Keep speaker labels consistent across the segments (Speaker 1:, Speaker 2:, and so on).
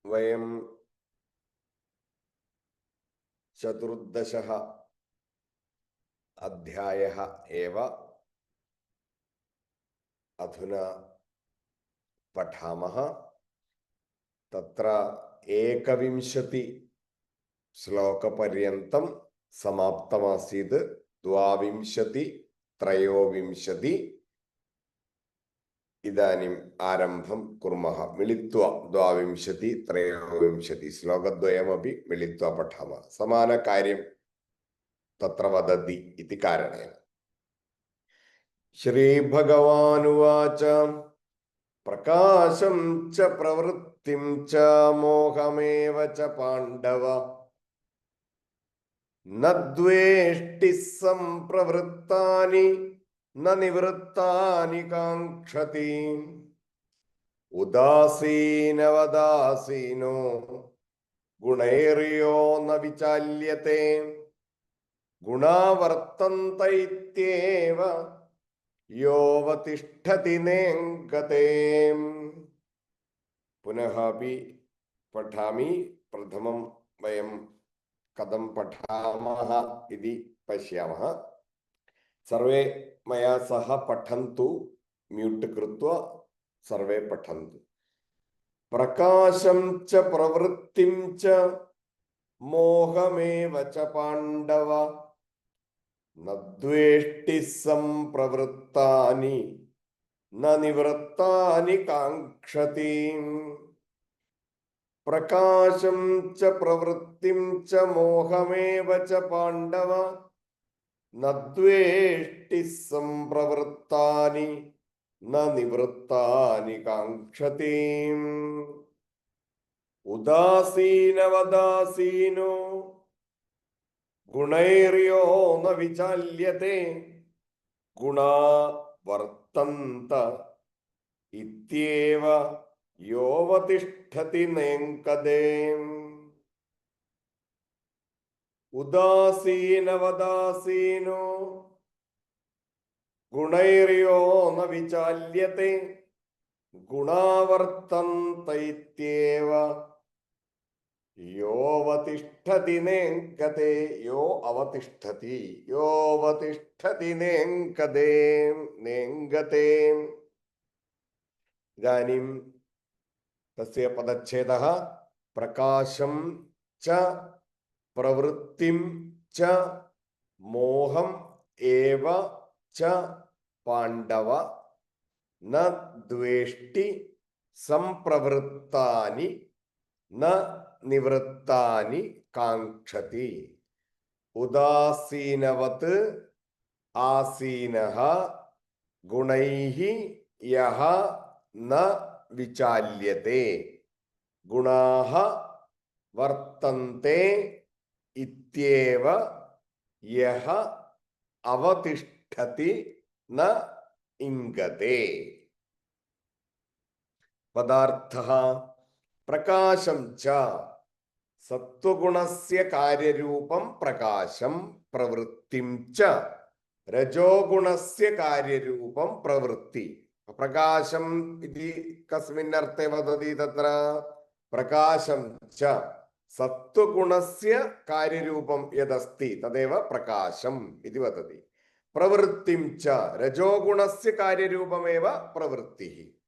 Speaker 1: वयं चतुर्दशः अध्यायः एव अधुना पठामः। तत्र 21 श्लोकपर्यन्तं समाप्तमासीत्। 22, 23 इदानीम् आरम्भं कुर्मः। मिलित्वा 22, 23 श्लोकद्वयमपि मिलित्वा पठामः। समानकार्यं तत्र वदति इति कारणेन। श्रीभगवानुवाच प्रकाशं च प्रवृत्तिं च मोहमेव च पाण्डव न द्वेष्टि संप्रवृत्तानि न निवृत्तानि काङ्क्षति उदासीनवदासीनो गुणैर्यो न विचाल्यते गुणा वर्तन्त इत्येव योऽवतिष्ठति नेङ्गते। पुनः अपि पठामि। प्रथमं वयं कथं पठामः इति पश्यामः। सर्वे मया सह पठन्तु। म्यूट् कृत्वा सर्वे पठन्तु। प्रकाशं च प्रवृत्तिं च मोहमेव च पाण्डव न द्वेष्टि संप्रवृत्तानि न निवृत्तानि काङ्क्षति। प्रकाशं च प्रवृत्तिं च मोहमेव च पाण्डव न द्वेष्टि संप्रवृत्तानि न निवृत्तानि काङ्क्षति उदासीनवदासीनो गुणैर्यो न विचाल्यते गुणा वर्तन्त इत्येव योऽवतिष्ठति नेङ्गते। उदासीनवदासीनो गुणैर्यो न विचाल्यते गुणा वर्तन्त इत्येव योऽवतिष्ठति नेङ्गते। यो अवतिष्ठति योऽवतिष्ठति नेङ्गते नेङ्गते। इदानीं तस्य पदच्छेदः प्रकाशं च प्रवृत्तिं च मोहम् एव च पाण्डव न द्वेष्टि संप्रवृत्तानि न निवृत्तानि काङ्क्षति। उदासीनवत् आसीनः गुणैः यः न विचाल्यते गुणाः वर्तन्ते इत्येव यः अवतिष्ठति न इंगते। पदार्थः प्रकाशं च सत्वगुणस्य कार्यरूपं प्रकाशं प्रवृत्तिं च रजोगुणस्य कार्यरूपं प्रवृत्ति। प्रकाशम् इति कस्मिन् अर्थे वदति? तत्र प्रकाशं च सत्वगुणस्य कार्यरूपं यदस्ति तदेव प्रकाशम् इति वदति। प्रवृत्तिं च रजोगुणस्य कार्यरूपमेव प्रवृत्तिः।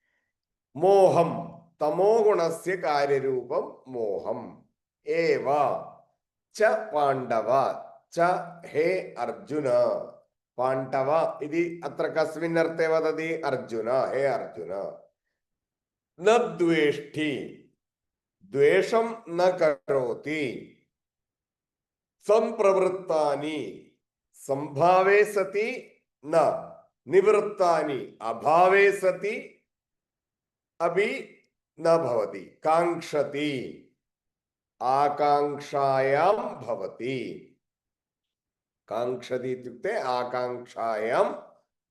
Speaker 1: मोहं तमोगुणस्य कार्यरूपं मोहम् एव च पाण्डव च हे अर्जुन। पाण्डव इति अत्र कस्मिन् अर्थे वदति? अर्जुन, हे अर्जुन न द्वेष्टि द्वेषं न करोति संप्रवृत्तानि संभावे सति न निवृत्तानि अभावे सति अभी न भवति काङ्क्षति आकाङ्क्षायां भवति। काङ्क्षति इत्युक्ते आकाङ्क्षायां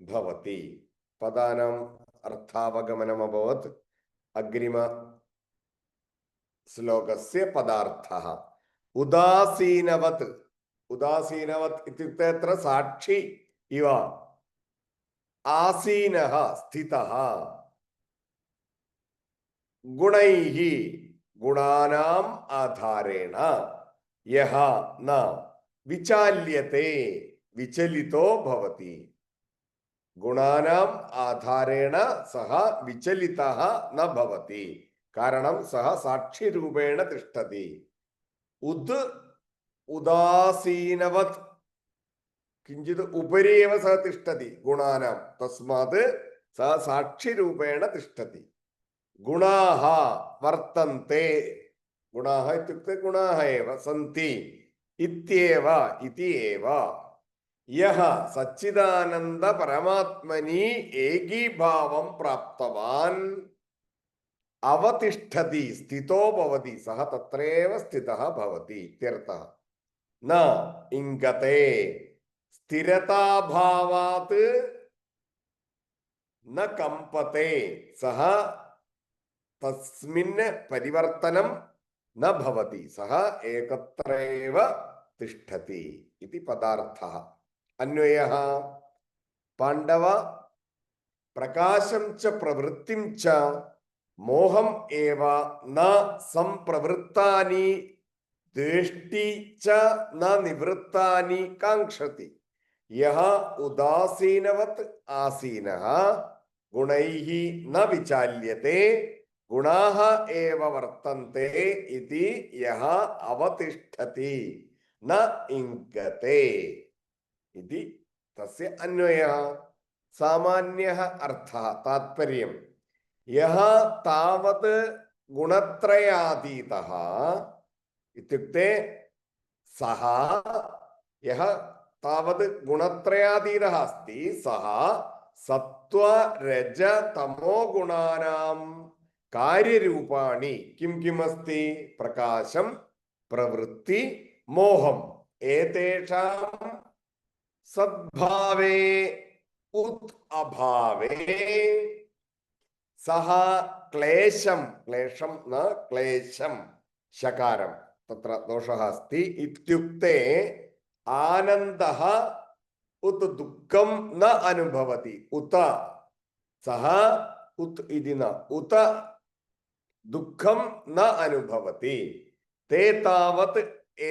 Speaker 1: भवति। पदानाम् अर्थावगमनम् अभवत्। अग्रिम श्लोकस्य पदार्थः उदासीनवत्। उदासीनवत् इत्युक्ते अत्र साक्षी इव आसीनः स्थितः गुणैः ഗുണാനാം ആധാരേണ യഹ ന വിചാല്യത്തെ വിചലിതോ ഭവതി. ഗുണാനാം ആധാരേണ സഹ വിചലിതഃ ന ഭവതി. കാരണം സഹ സാക്ഷിരൂപേണ തിഷ്ഠതി. ഉദ് ഉദാസീനവത് കിഞ്ചിത് ഉപരി എവ സഹ തിഷ്ഠതി ഗുണാനാം. തസ്മാത് സഹ സാക്ഷിരൂപേണ തിഷ്ഠതി. ഗുണാഹ വർത്തന്തെ. ഗുണാഹ ഇത്യുക്തെ ഗുണാഹ ഏവ സന്തി ഇത്യേവ ഇതി ഏവ. യഹ സച്ചിദാനന്ദ പരമാത്മനി ഏകീഭാവം പ്രാപ്തവാൻ അവതിഷ്ഠതി സ്ഥിതോ ഭവതി സഹ തത്രേവ സ്ഥിതഃ ഭവതി ഇത്യർത്ഥഃ. ന ഇംഗതേ സ്ഥിരതാഭാവാത് ന കമ്പതേ സഹ തസ്മിന് പരിവർത്തനം ന ഭവതി സഹ ഏകത്രേവ തിഷ്ഠതി ഇതി പദാർത്ഥഃ. അന്വയഃ പാണ്ഡവ പ്രകാശം ച പ്രവൃത്തിം ച മോഹം ഏവ ന സംപ്രവൃത്താനി ദ്വേഷ്ടി ച ന നിവൃത്താനി കാംക്ഷതി. യഹ ഉദാസീനവത് ആസീനഃ ഗുണൈഃ ന വിചാല്യത്തെ ഗുണാഃ ഏവ വർത്തന്തെ ഇതി യഹ അവതിഷ്ഠതി ന ഇംഗതേ ഇതി തസ്യ അന്വയഃ. സാമാന്യഃ അർത്ഥഃ താത്പര്യം യഹ താവത് ഗുണത്രയാതീതഃ ഇത്യുക്തെ സഹ യഹ താവത് ഗുണത്രയാതീതഃ അസ്തി സഹ സത്വ രജ തമോ ഗുണാനാം കാര്യരൂപാണി കിം കിം അസ്തി പ്രകാശം പ്രവൃത്തി മോഹം ഏതേഷാം സദ്ഭാവേ ഉത് അഭാവേ സഹ ക്ലേശം ക്ലേശം ന ക്ലേശം ശകാരം തത്ര ദോഷഃ അസ്തി ഇത്യുക്തെ ആനന്ദഃ ഉത് ദുഃഖം ന അനുഭവതി ഉത സഹ ഉത് ഇതി ന ഉത ദുഃഖം ന അനുഭവതി. തേ താവത്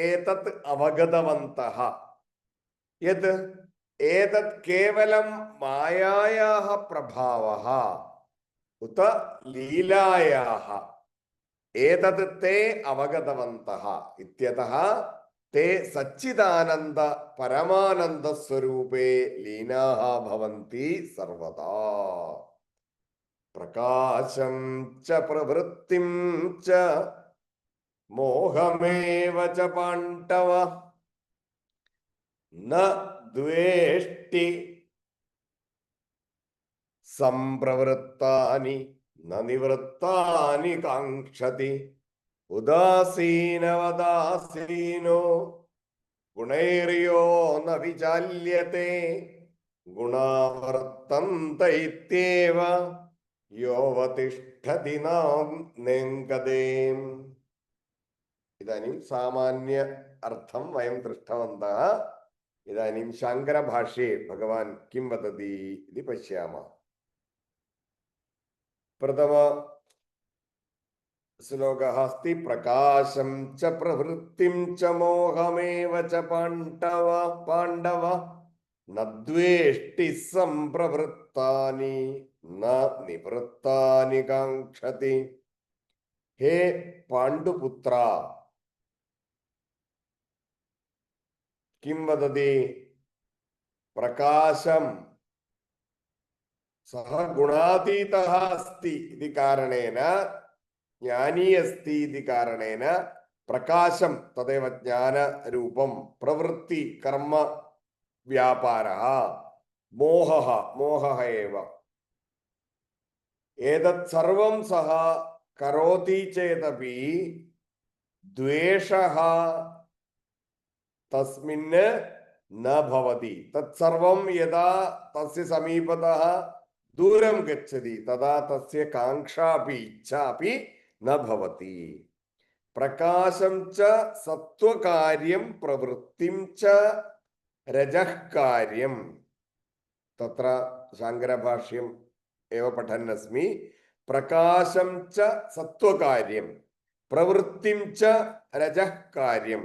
Speaker 1: ഏതത് അവഗതവന്തഃ യത് ഏതത് കേവലം മായായാഃ പ്രഭാവഃ ഉത ലീലായാഃ ഏതത് തേ അവഗതവന്തഃ ഇത്യതഃ തേ സച്ചിദാനന്ദ പരമാനന്ദ സ്വരൂപേ ലീനാഃ ഭവന്തി സർവദാ. പ്രകാശം ച പ്രവൃത്തിം ച മോഹമേവ ച പാണ്ഡവ ന ദ്വേഷ്ടി സംപ്രവൃത്താനി ന നിവൃത്താനി കാംക്ഷതി. ഉദാസീനവദാസീനോ ഗുണൈര്യോ ന വിചാല്യത്തെ ഗുണാവർത്തന്ത ഇത്യേവ യോവതിഷ്ഠതി നേംഗതേ. ഇതാനും സാമാന്യ അർത്ഥം വയം ദൃഷ്ടവന്തः. ഇതാനും ശങ്കരഭാഷ്ये ഭഗവാൻ കിം വദതി ഇതി പശ്യാമः. പ്രഥമ ശ്ലോകः अस्ति പ്രകാശം ച പ്രവൃത്തിം ച മോഹമേവ ച പാണ്ഡവ ന ദ്വേഷ്ടി സംപ്രവൃത്താനി ന നിവൃത്താനി കാംക്ഷതി. ഹേ പാണ്ഡുപുത്ര കിം വദതി പ്രകാശം സഹ ഗുണാതീതഃ അസ്തി ഇതി കാരണേന ജ്ഞാനി അസ്തി ഇതി കാരണേന പ്രകാശം തദേവ ജ്ഞാനരൂപം പ്രവൃത്തി കർമ്മ വ്യാപാരഃ മോഹഃ ഏവ ഏതത് സർവം സഹ കരോതി ചേതപി ദ്വേഷഃ തസ്മിന് ന ഭവതി. തത്സർവം യഥാ തസ്യ സമീപതഃ ദൂരം ഗച്ഛതി തദാ തസ്യ കാംക്ഷാപി ഇച്ഛാപി ന ഭവതി. പ്രകാശം ച സത്വകാര്യം പ്രവൃത്തിം ച രജഃ കാര്യം. തത്ര ശങ്കരഭാഷ്യം ഏവ പഠന്നസ്മി. പ്രകാശം ച സത്വകാര്യം प्रवृत्तिं च रजः कार्यं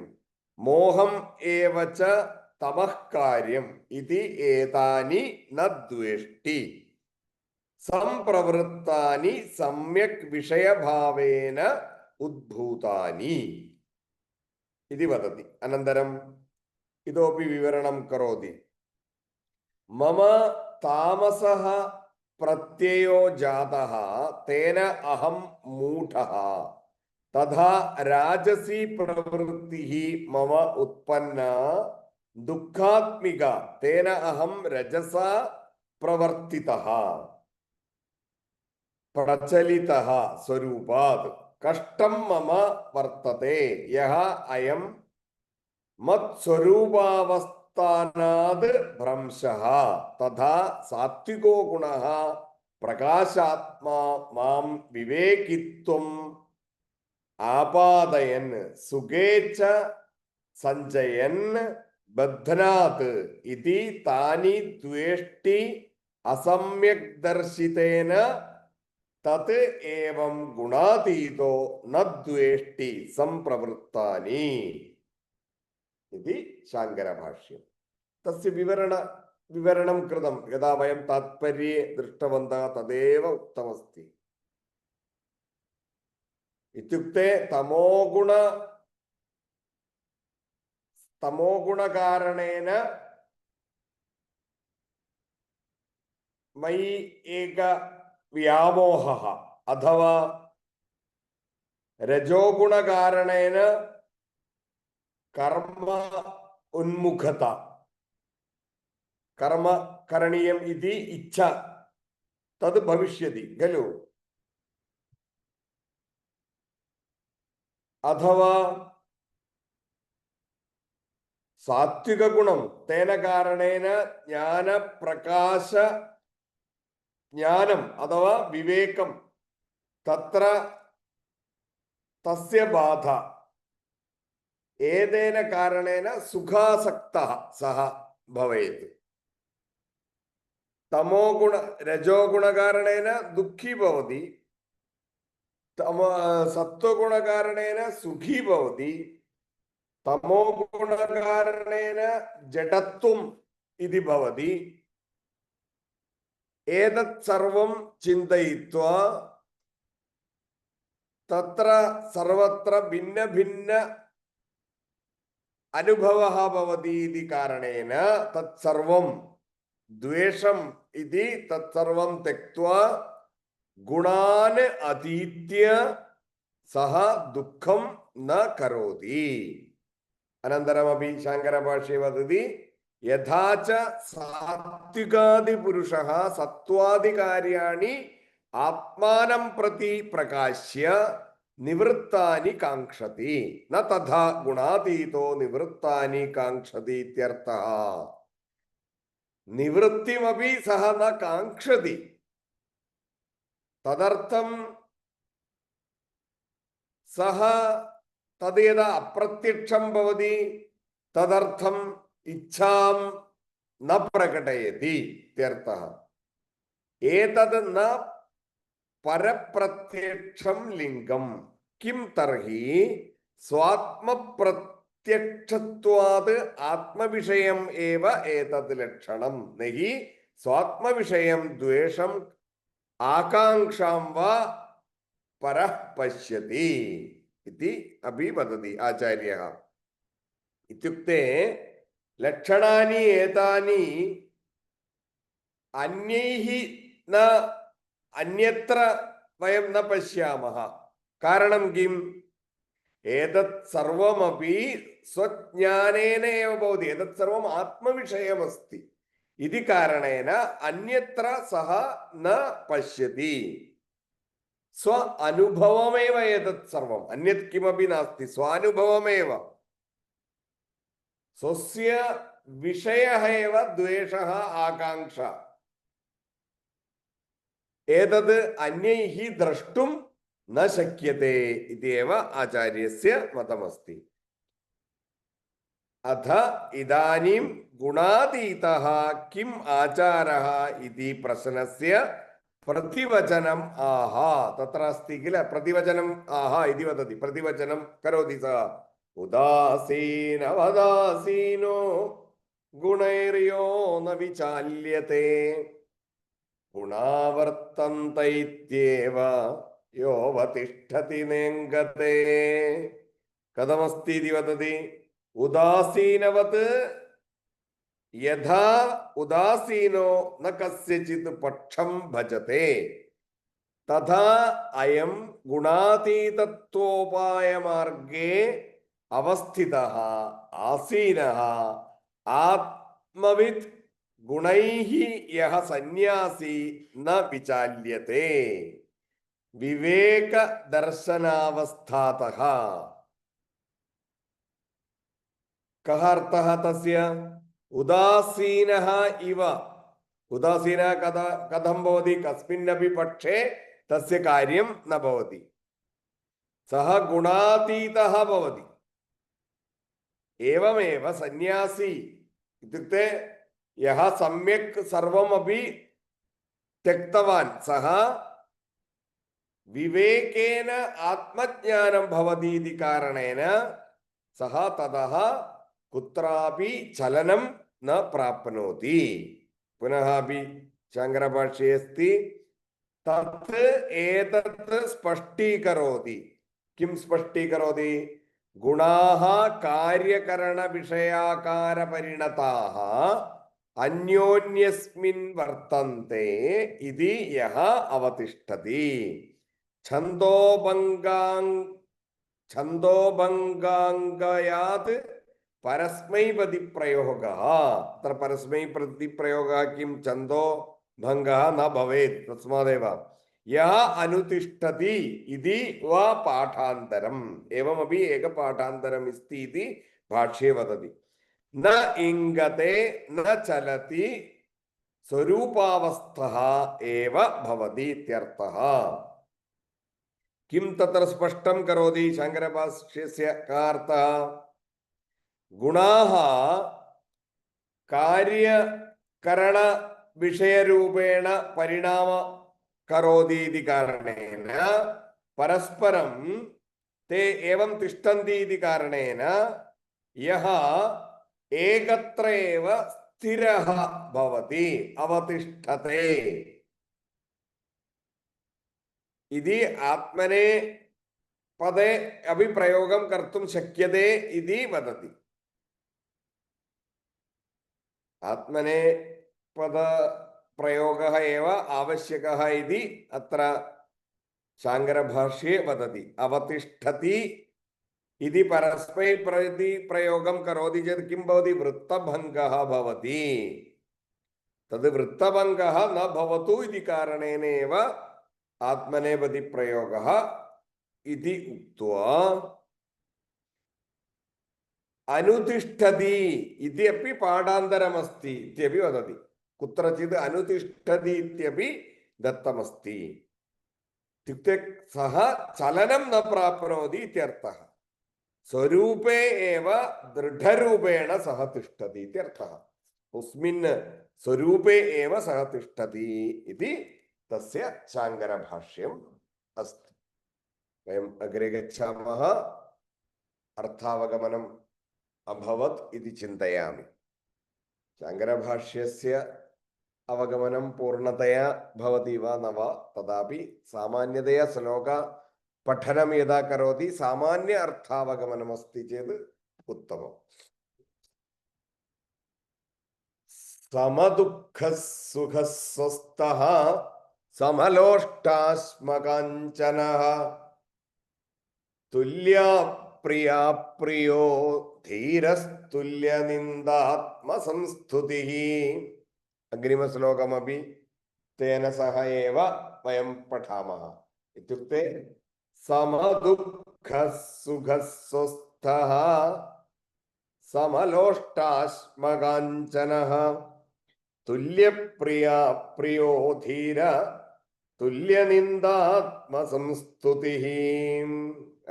Speaker 1: मोहम् एव च तमः कार्यम् इति एतानि न द्वेष्टि संप्रवृत्तानि सम्यक् विषयभावेन उद्भूतानि इति वदति। अनन्तरम् इतोपि विवरणं करोति। मम तामसः प्रत्ययो जातः तेन अहं मूढः तथा राजसी प्रवृत्तिः मम उत्पन्ना दुःखात्मिका तेन अहं रजसा प्रवर्तितः प्रचलितः स्वरूपात् कष्टं मम वर्तते यः अयं मत्स्वरूपावस्थानाद् भ्रंशः तथा सात्विको गुणः प्रकाशात्मा मां विवेकित्वम् आपादयन् सुखे च सञ्चयन् बध्नात् इति तानि द्वेष्टि असम्यक् दर्शितेन तत् एवं गुणातीतो न द्वेष्टि संप्रवृत्तानि इति शाङ्करभाष्यम्। तस्य विवरणं कृतं यदा वयं तात्पर्ये दृष्टवन्तः तदेव उक्तमस्ति। इत्युक्ते तमोगुणकारणेन मयि एक व्यामोहः अथवा रजोगुणकारणेन कर्म उन्मुखता कर्म करणीयम् इति इच्छा तद् भविष्यति खलु। अथवा सात्विकगुणं तेन कारणेन ज्ञानम् अथवा विवेकं तत्र तस्य बाधा एतेन कारणेन सुखासक्तः सः भवेत्। रजोगुणकारणेन दुःखी भवति, सत्वगुणकारणेन सुखी भवति, तमोगुणकारणेन जडत्वम् इति भवति। एतत् सर्वं चिन्तयित्वा तत्र सर्वत्र भिन्न भिन्न अनुभवः भवति इति कारणेन तत्सर्वं द्वेषम् इति तत्सर्वं त्यक्त्वा गुणान् अतीत्य सः दुःखं न करोति। अनन्तरमपि शाङ्करभाष्ये वदति यथा च सात्विकादिपुरुषः सत्त्वादिकार्याणि आत्मानं प्रति प्रकाश्य निवृत्तानि काङ्क्षति न तथा गुणातीतो निवृत्तानि काङ्क्षति इत्यर्थः। निवृत्तिमपि सः न काङ्क्षति, तदर्थं सः तद् यदा अप्रत्यक्षं भवति तदर्थम् इच्छां न प्रकटयति इत्यर्थः। एतद् न परप्रत्यक्षं लिङ्गं किं तर्हि स्वात्मप्रत्यक्षत्वात् आत्मविषयम् एव एतद् लक्षणं न हि स्वात्मविषयं द्वेषम् आकाङ्क्षां वा परः पश्यति इति अपि वदति आचार्यः। इत्युक्ते लक्षणानि एतानि अन्यैः न अन्यत्र वयं न पश्यामः। कारणं किम्? एतत् सर्वमपि स्वज्ञानेन एव भवति, एतत् सर्वम् आत्मविषयमस्ति इति कारणेन अन्यत्र सः न पश्यति। स्व अनुभवमेव एतत् सर्वम्, अन्यत् किमपि नास्ति, स्वानुभवमेव। स्वस्य विषयः एव द्वेषः आकाङ्क्षा। एतद् अन्यैः द्रष्टुं न शक्यते इति एव आचार्यस्य मतमस्ति। अथ इदानीं गुणातीतः किम् आचारः इति प्रश्नस्य प्रतिवचनम् आहा तत्र अस्ति किल प्रतिवचनम् आहा इति वदति प्रतिवचनं करोति सः उदासीनवदासीनो गुणैर्यो न विचाल्यते गुणावर्तन्त इत्येव योऽवतिष्ठति नेङ्गते कथमस्ति इति वदति उदासीनवत् यथा उदासीनो न कस्यचित् पक्षं भजते तथा अयं गुणातीतत्वोपायमार्गे अवस्थितः आसीनः आत्मवित् गुणैः यः सन्यासी न विचाल्यते विवेक दर्शनावस्थातः कः अर्थः तस्य उदासीनः इव उदासीनः कथं भवति कस्मिन्नपि पक्षे तस्य कार्यं न भवति सः गुणातीतः भवति एवमेव सन्यासी इत्युक्ते यः सम्यक् सर्वमपि त्यक्तवान् सः विवेकेन आत्मज्ञानं भवति इति कारणेन सः ततः कुत्रापि चलनं न प्राप्नोति पुनः अपि शाङ्करभाष्ये अस्ति तत् एतत् स्पष्टीकरोति किं स्पष्टीकरोति गुणाः कार्यकरणविषयाकारपरिणताः अन्योन्यस्मिन् वर्तन्ते इति यः अवतिष्ठति छन्दोभङ्गाङ्गयात् परस्मैपदी प्रयोगः अत्र परस्मैपदी प्रयोगः किं छन्दो भङ्गः न भवेत् तस्मादेव यः अनुतिष्ठति इति वा पाठान्तरम् एवमपि एकपाठान्तरम् अस्ति इति भाष्ये वदति न इङ्गते न चलति स्वरूपावस्थः एव भवति इत्यर्थः किं तत्र स्पष्टं करोति शाङ्करभाष्यस्य कः अर्थः गुणाः कार्यकरण विषयरूपेण परिणाम करोति इति कारणेन परस्परं ते एवं तिष्ठन्ति इति कारणेन यः एकत्र एव स्थिरः भवति अवतिष्ठते इति आत्मने पदे अपि प्रयोगं कर्तुं शक्यते इति वदति आत्मने पद प्रयोगः एव आवश्यकः इति अत्र शाङ्करभाष्ये वदति अवतिष्ठति इति परस्मैपदी प्रयोगं करोति चेत् किं भवति वृत्तभङ्गः भवति तद् वृत्तभङ्गः न भवतु इति कारणेन एव आत्मनेपदी प्रयोगः इति उक्त्वा अनुतिष्ठति इति अपि पाठान्तरमस्ति इत्यपि वदति कुत्रचित् अनुतिष्ठति इत्यपि दत्तमस्ति इत्युक्ते सः चलनं न प्राप्नोति इत्यर्थः स्वरूपे एव दृढरूपेण सः तिष्ठति इत्यर्थः तस्मिन् स्वरूपे एव सः तिष्ठति इति तस्य शाङ्करभाष्यम् अस्ति वयम् अग्रे गच्छामः अर्थावगमनम् अभवत् इति चिन्तयामि शाङ्करभाष्यस्य अवगमनं पूर्णतया भवति वा न वा तदापि सामान्यतया श्लोक पठनं यदा करोति सामान्य अर्थावगमनम् अस्ति चेत् उत्तमम् समदुःखः सुखः स्वस्थः समलोष्टाश्मकाञ्चनः तुल्या प्रिया प्रियो धीरस्तुल्यनिन्दात्मसंस्तुतिः अग्रिमश्लोकमपि तेन सह एव वयं पठामः इत्युक्ते समदुःखः सुखः स्वस्थः समलोष्टाश्मकाञ्चनः तुल्यप्रिया प्रियो धीर तुल्यनिन्दात्मसंस्तुतिः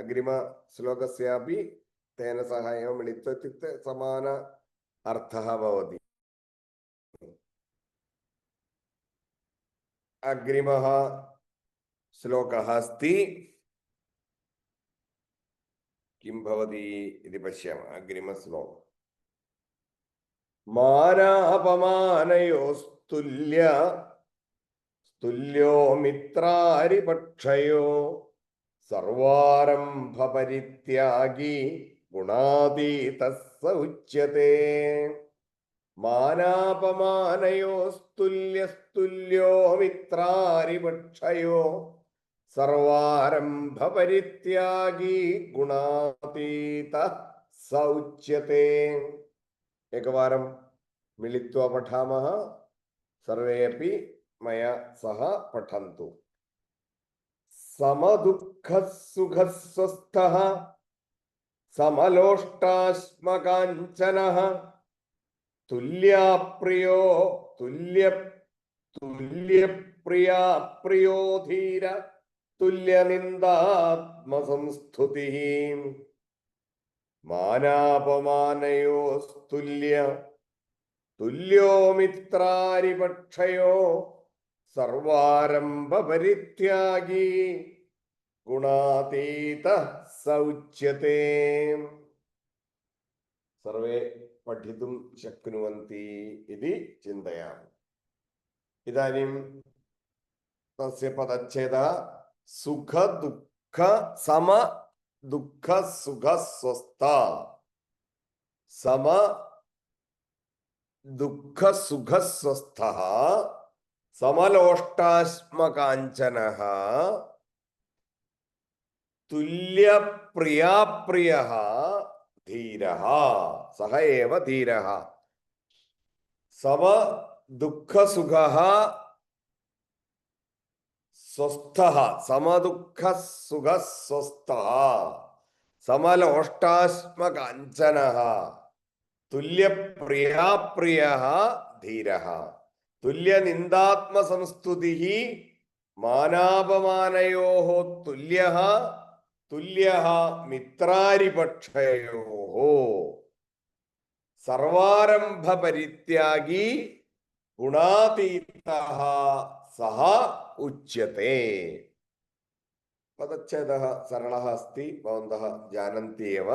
Speaker 1: अग्रिम श्लोकस्यापि तेन सह एव मिलित्वा इत्युक्ते समान अर्थः भवति अग्रिमः श्लोकः अस्ति किं भवति इति पश्यामः। अग्रिमश्लोकः तुल्यो मित्रारिपक्षयो सर्वारंभ परित्यागी गुणातीतः स उच्यते। मानापमानयोस्तुल्यस्तुल्यो मित्रारिपक्षयो सर्वारंभ परित्यागी गुणातीतः स उच्यते। एकवारं मिलित्वा पठामः। सर्वे अपि मया सह पठन्तु। समदुःखः सुखः स्वस्थः समलोष्टाश्मकाञ्चनः तुल्यप्रिया प्रियो धीर तुल्यनिन्दात्मसंस्तुतिः। तुल्यो मित्रारिपक्षयो सर्वारंभ परित्यागी गुणातीतः स उच्यते। सर्वे पठितुं शक्नुवन्ति इति चिन्तयामि। इदानीं तस्य पदच्छेदः सुख दुःख सम दुःख सुख स्वस्थ सम दुःख सुख स्वस्थः समलोष्टाश्मकाञ्चनः तुल्यप्रियाप्रियः धीरः सः एव धीरः। सम दुःख सुखः स्वस्थः समदुःख सुख स्वस्थः समलोष्टाश्मकाञ्चनः तुल्यप्रियाप्रियः धीरः तुल्यनिन्दात्मसंस्तुतिः मानापमानयोः तुल्यः तुल्यः मित्रारिपक्षयोः सर्वारंभ परित्यागी गुणातीतः सः उच्यते। पदच्छेदः सरलः अस्ति, भवन्तः जानन्ति एव।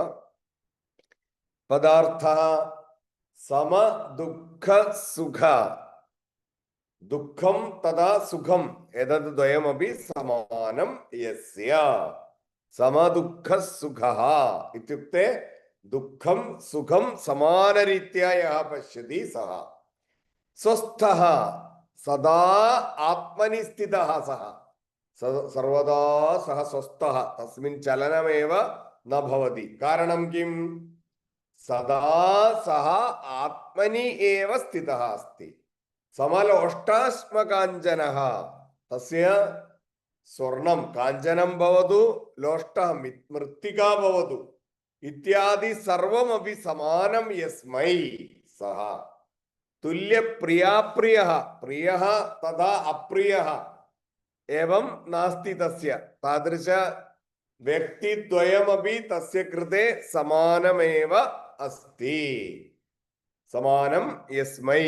Speaker 1: पदार्थः सम दुःख सुख दुःखं तदा सुखं एतद् द्वयमपि समानं यस्य सम दुःख सुखः इत्युक्ते दुःखं सुखं समानरीत्या यः पश्यति सः स्वस्थः सदा आत्मनि स्थितः सः सर्वदा सः स्वस्थः तस्मिन् चलनमेव न भवति। कारणं किं? सदा सः आत्मनि एव स्थितः अस्ति। समलोष्टाश्मकाञ्चनः तस्य स्वर्णं काञ्चनं भवतु लोष्टः मृत्तिका भवतु इत्यादि सर्वमपि समानं यस्मै सः तुल्यप्रियाप्रियः प्रियः तथा अप्रियः एवं नास्ति तस्य तादृश व्यक्तिद्वयमपि तस्य कृते समानमेव अस्ति। समानं यस्मै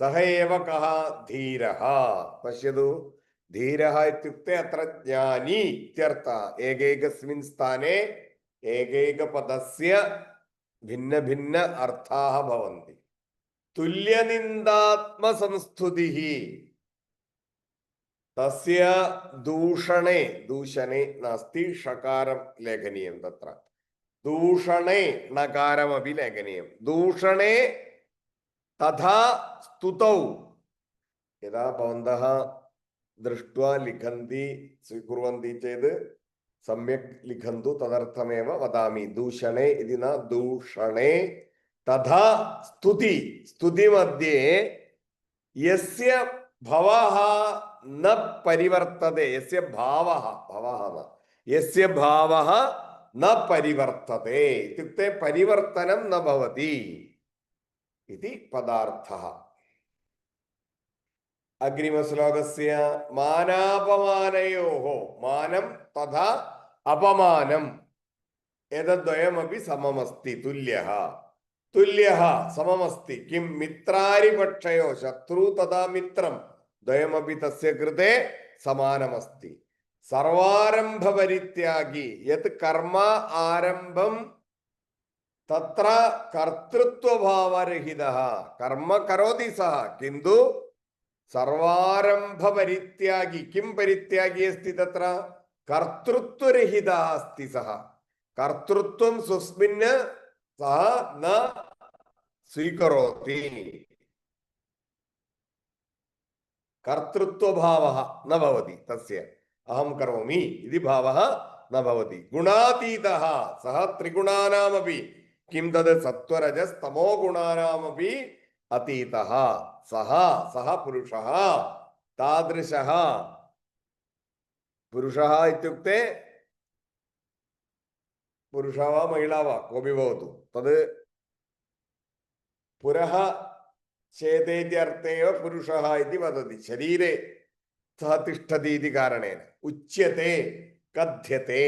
Speaker 1: सः एव कः? धीरः। पश्यतु, धीरः इत्युक्ते अत्र ज्ञानी इत्यर्थः। एकैकस्मिन् स्थाने एकैकपदस्य भिन्न भिन्न अर्थाः भवन्ति। तुल्यनिन्दात्मसंस्तुतिः तस्य दूषणे दूषणे नास्ति षकारं लेखनीयं तत्र दूषणे णकारमपि लेखनीयं दूषणे तथा स्तुतौ यदा भवन्तः दृष्ट्वा लिखन्ति स्वीकुर्वन्ति चेत् सम्यक् लिखन्तु तदर्थमेव वदामि। दूषणे इति न दूषणे तथा स्तुति स्तुतिमध्ये यस्य भवः न परिवर्तते यस्य भावः न यस्य भावः न परिवर्तते इत्युक्ते परिवर्तनं न भवति इति पदार्थः। अग्रिमश्लोकस्य मानापमानयोः मानं तथा अपमानम् एतद्वयमपि सममस्ति। तुल्यः सममस्ति। किं? मित्रारिपक्षयो शत्रु तथा मित्रं द्वयमपि तस्य कृते समानमस्ति। सर्वारम्भपरित्यागी यत् कर्म आरम्भं तत्र कर्तृत्वभावरहितः कर्म करोति सः, किन्तु सर्वारम्भपरित्यागी। किं परित्यागी अस्ति तत्र? कर्तृत्वरहितः अस्ति सः। कर्तृत्वं स्वस्मिन् सः न स्वीकरोति। कर्तृत्वभावः न भवति तस्य, अहं करोमि इति भावः न भवति। गुणातीतः सः त्रिगुणानामपि, किं तद् सत्त्वरजस्तमो गुणानामपि अतीतः सः पुरुषः। तादृशः पुरुषः इत्युक्ते पुरुषः वा महिला वा कोऽपि भवतु, तद् पुरः चेतेति अर्थे एव पुरुषः इति वदति। शरीरे सः तिष्ठति इति कारणेन उच्यते, कथ्यते,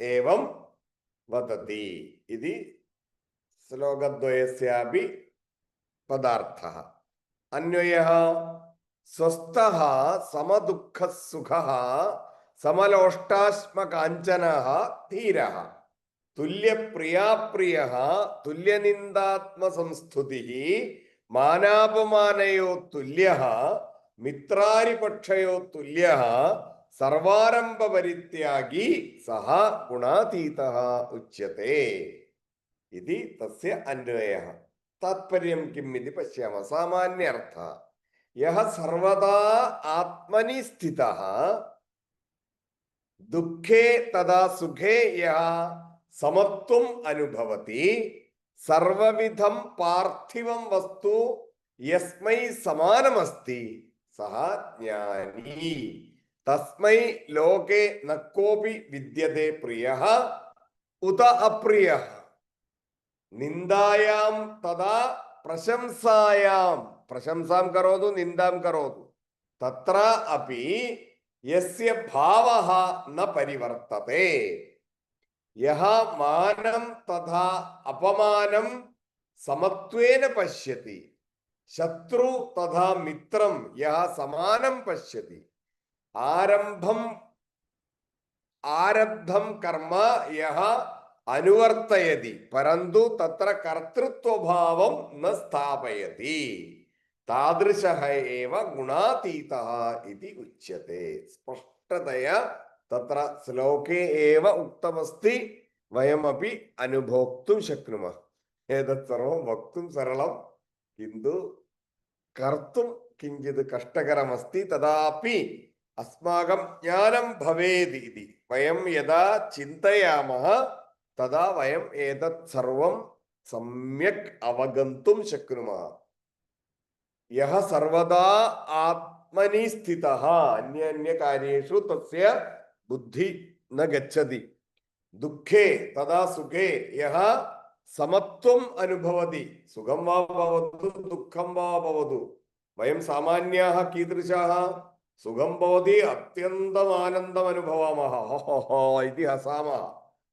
Speaker 1: एवं वदति इति श्लोकद्वयस्यापि पदार्थः। अन्वयः स्वस्थः समदुःखः सुखः समलोष्टाश्मकाञ्चनः धीरः तुल्यप्रियाप्रियः तुल्यनिन्दात्मसंस्तुतिः मानापमानयो तुल्यः मित्रारिपक्षयो तुल्यः सर्वारम्भपरित्यागी सः गुणातीतः उच्यते इति तस्य अन्वयः। तात्पर्यं किम् इति पश्यामः। सामान्य अर्थः, यः सर्वदा आत्मनि स्थितः दुःखे तदा सुखे यः समत्वम् अनुभवति सर्वविधं पार्थिवं वस्तु यस्मै समानमस्ति सः ज्ञानी। तस्मै लोके न कोऽपि विद्यते प्रियः उत अप्रियः। निन्दायां तदा प्रशंसायां, प्रशंसां करोतु निन्दां करोतु, तत्र अपि यस्य भावः न परिवर्तते। यः मानं तथा अपमानं समत्वेन पश्यति, शत्रु तथा मित्रं यः समानं पश्यति, आरब्धं कर्म यः अनुवर्तयति परन्तु तत्र कर्तृत्वभावं न स्थापयति, तादृशः एव गुणातीतः इति उच्यते। स्पष्टतया तत्र श्लोके एव उक्तमस्ति, वयमपि अनुभोक्तुं शक्नुमः। एतत् सर्वं वक्तुं सरलं, किन्तु कर्तुं किञ्चित् कष्टकरमस्ति। तदापि अस्माकं ज्ञानं भवेत् इति वयं यदा चिन्तयामः तदा वयम् एतत् सर्वं सम्यक् अवगन्तुं शक्नुमः। यः सर्वदा आत्मनि स्थितः अन्य अन्य कार्येषु तस्य बुद्धि न गच्छति। दुःखे तदा सुखे यः समत्वम् अनुभवति, सुखं वा भवतु दुःखं वा भवतु, वयं सामान्याः कीदृशाः? सुखं भवति अत्यन्तम् आनन्दम् अनुभवामः, हो हो हो इति हसामः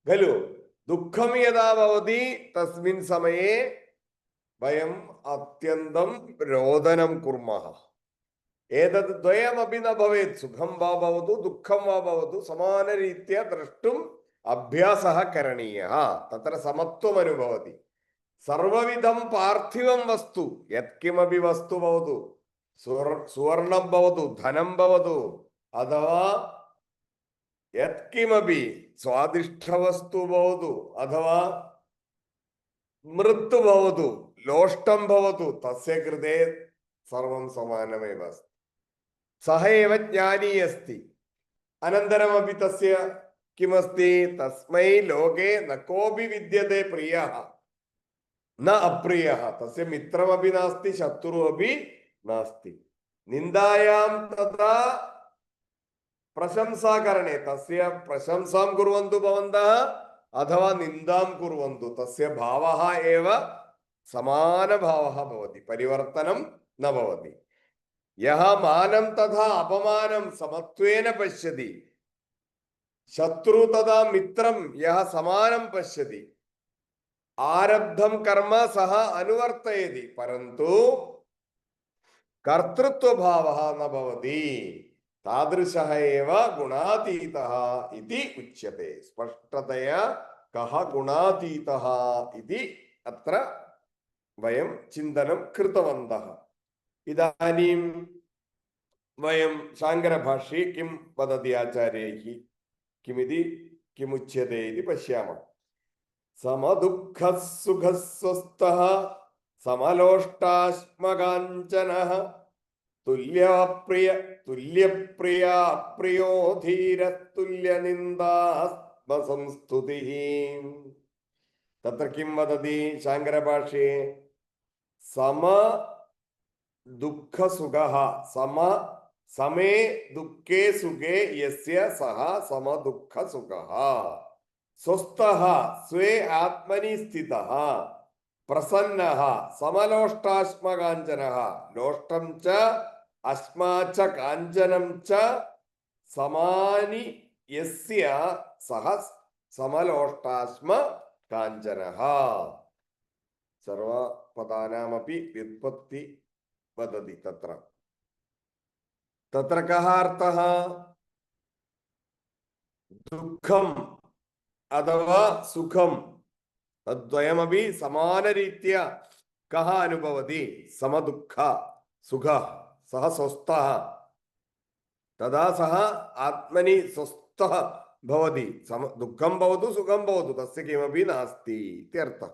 Speaker 1: खलु। दुःखं यदा भवति तस्मिन् समये वयम् अत्यन्तं रोदनं कुर्मः। एतद् द्वयमपि न भवेत्, सुखं वा भवतु दुःखं वा भवतु समानरीत्या द्रष्टुम् अभ्यासः करणीयः। तत्र समत्वम् अनुभवति। सर्वविधं पार्थिवं वस्तु, यत्किमपि वस्तु भवतु, सुवर्णं भवतु, धनं भवतु, अथवा यत्किमपि स्वादिष्टवस्तु भवतु, अथवा मृत्यु भवतु, लोष्टं भवतु, तस्य कृते सर्वं समानमेव अस्ति। सः एव ज्ञानी अस्ति। अनन्तरमपि तस्य किमस्ति? तस्मै लोके न कोऽपि विद्यते प्रियः न अप्रियः। तस्य मित्रमपि नास्ति, शत्रुः अपि नास्ति। निन्दायां तथा प्रशंसाकरणे तस्य प्रशंसां कुर्वन्तु भवन्तः अथवा निन्दां कुर्वन्तु, तस्य भावः एव समानभावः भवति, परिवर्तनं न भवति। यः मानं तथा अपमानं समत्वेन पश्यति, शत्रु तथा मित्रं यः समानं पश्यति, आरब्धं कर्म सः अनुवर्तयति परन्तु कर्तृत्वभावः न भवति तादृशः एव गुणातीतः इति उच्यते। स्पष्टतया कः गुणातीतः इति अत्र वयं चिन्तनं कृतवन्तः। इदानीं वयं शाङ्करभाष्ये किं वदति आचार्यैः, किमिति किमुच्यते इति पश्यामः। समदुःखः सुखः स्वस्थः समलोष्टाश्मकाञ्चनः तुल्यप्रिया प्रियो धीरः तुल्यनिन्दात्मसंस्तुतिः। तत्र किं वदति शाङ्करभाष्ये? सम दुःख सुखः समे दुःखे सुखे यस्य सः सम दुःख सुखः स्वस्थः स्वे आत्मनि स्थितः प्रसन्नः समलोष्टाश्मकाञ्चनः लोष्टं च अस्मा च काञ्चनं च समानि यस्य सः समलोष्टाश्म काञ्चनः। सर्वपदानामपि व्युत्पत्ति वदति तत्र। तत्र कः अर्थः? दुःखम् अथवा सुखं तद्वयमपि समानरीत्या कः अनुभवति? समदुःख सुखः, सः स्वस्थः, तदा सः आत्मनि स्वस्थः भवति। दुःखं भवतु सुखं भवतु तस्य किमपि नास्ति इत्यर्थः।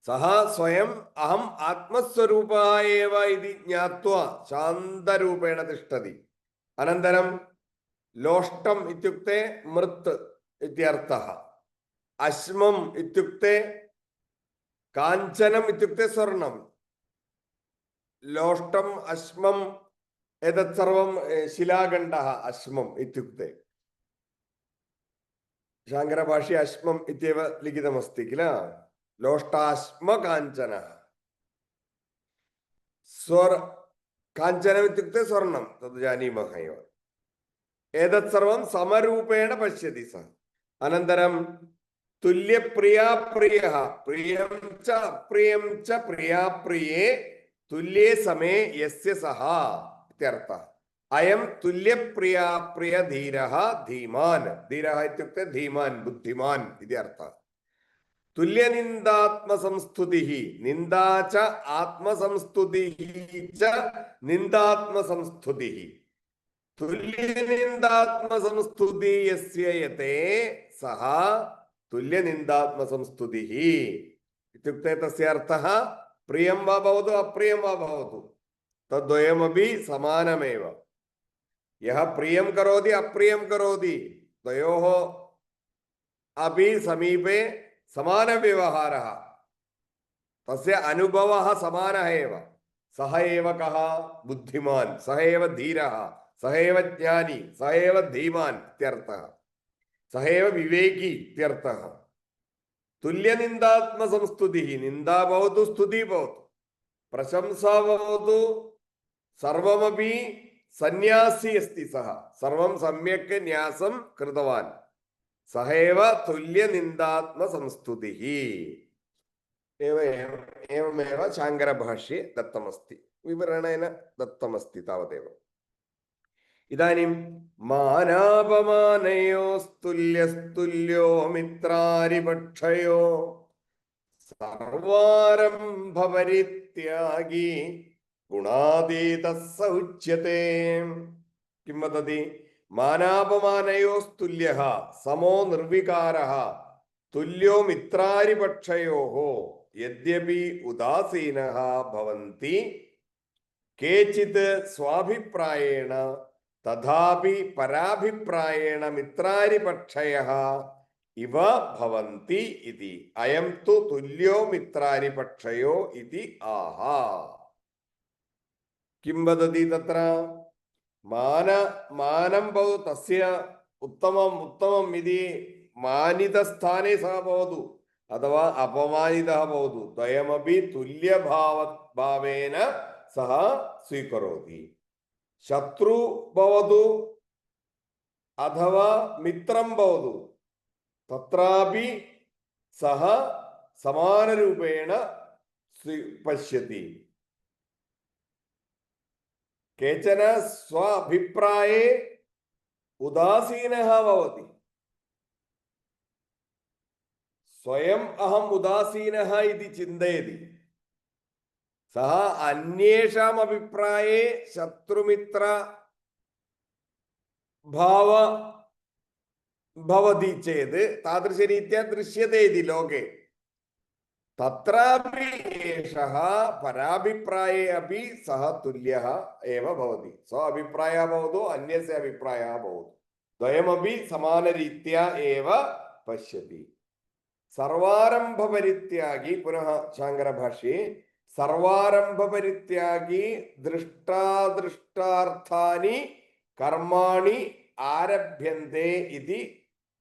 Speaker 1: सः स्वयम् अहम् आत्मस्वरूपः एव इति ज्ञात्वा शान्तरूपेण तिष्ठति। अनन्तरं लोष्टम् इत्युक्ते मृत् इत्यर्थः, अश्मम् इत्युक्ते काञ्चनम् इत्युक्ते स्वर्णं, लोष्टम् अश्मम् एतत् सर्वं शिलाखण्डः अश्मम् इत्युक्ते। शाङ्करभाष्ये अश्मम् इत्येव लिखितमस्ति किल, लोष्टाश्म काञ्चनः। काञ्चनम् इत्युक्ते स्वर्णं, तद् जानीमः एव। एतत् सर्वं समरूपेण पश्यति सः। अनन्तरं तुल्यप्रिया प्रियः, प्रियं च अप्रियं च प्रिया प्रिये तुल्ये समे यस्य सः इत्यर्थः। अयं तुल्यप्रिया प्रिय धीरः धीमान्, धीरः इत्युक्ते धीमान् बुद्धिमान् इति अर्थः। तुल्यनिन्दात्मसंस्तुतिः, निन्दा च आत्मसंस्तुतिः च निन्दात्मसंस्तुतिः। तुल्यनिन्दात्मसंस्तुति यस्य यते सः तुल्यनिन्दात्मसंस्तुतिः इत्युक्ते तस्य अर्थः प्रियं वा भवतु अप्रियं वा भवतु तद्वयमपि समानमेव। यः प्रियं करोति अप्रियं करोति द्वयोः अपि समीपे समानव्यवहारः, तस्य अनुभवः समानः एव। सः एव कः? बुद्धिमान्, सः एव धीरः, सः एव ज्ञानी, सः एव धीमान् इत्यर्थः, सः एव विवेकी इत्यर्थः। तुल्यनिन्दात्मसंस्तुतिः, निन्दा भवतु स्तुतिः भवतु प्रशंसा भवतु सर्वमपि सन्यासी अस्ति सः, सर्वं सम्यक् न्यासं कृतवान्, सः एव तुल्यनिन्दात्मसंस्तुतिः। एवमेव शाङ्करभाष्ये दत्तमस्ति, विवरणेन दत्तमस्ति तावदेव। इदानीं मानापमानयोस्तुल्यस्तुल्यो मित्रारिपक्षयो सर्वारम्भपरित्यागी गुणातीतः स उच्यते। किं वदति? मानापमानयोस्तुल्यः समो निर्विकारः तुल्यो मित्रारिपक्षयोः यद्यपि उदासीनः भवन्ति केचित् स्वाभिप्रायेण तथापि पराभिप्रायेण मित्रारिपक्षयः इव भवन्ति इति। अयं तु तुल्यो मित्रारिपक्षयो इति आह। किं वदति तत्र? मानं भवतु, तस्य उत्तमम् इति मानितस्थाने सः भवतु अथवा अपमानितः भवतु, द्वयमपि तुल्यभावेन सः स्वीकरोति। शत्रु भवतु अथवा मित्रं भवतु, तत्रापि सः समानरूपेण पश्यति। केचन स्व अभिप्राये उदासीनः भवति। स्वयम् अहम् उदासीनः इति चिन्तयति, सः अन्येषाम् अभिप्राये शत्रुमित्र भाव भवति चेत् तादृशरीत्या दृश्यते इति लोके। तत्रापि एषः पराभिप्राये अपि सः तुल्यः एव भवति। स्व अभिप्रायः भवतु अन्यस्य अभिप्रायः भवतु, द्वयमपि समानरीत्या एव पश्यति। सर्वारम्भपरित्यागी, पुनः शाङ्करभाष्ये सर्वारम्भपरित्यागी दृष्टादृष्टार्थानि कर्माणि आरभ्यन्ते इति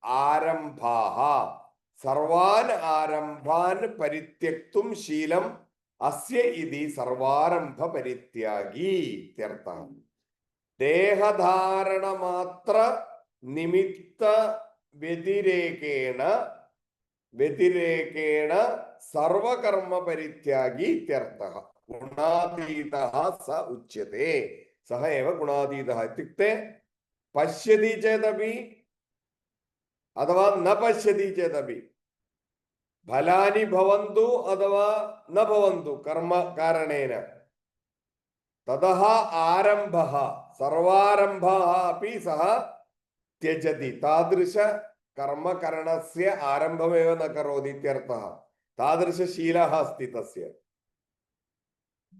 Speaker 1: आरम्भाः। सर्वान् आरम्भान् परित्यक्तुं शीलम् अस्य इति सर्वारम्भपरित्यागी इत्यर्थः। देहधारणमात्र निमित्त व्यतिरेकेण सर्वकर्म परित्यागी इत्यर्थः। गुणातीतः स उच्यते, सः एव गुणातीतः। इत्युक्ते पश्यति चेदपि अथवा न पश्यति चेदपि, फलानि भवन्तु अथवा न भवन्तु कर्म कारणेन, ततः आरम्भः सर्वारम्भः अपि सः त्यजति। तादृश कर्मकरणस्य आरम्भमेव न करोति इत्यर्थः। तादृशशीलः अस्ति तस्य।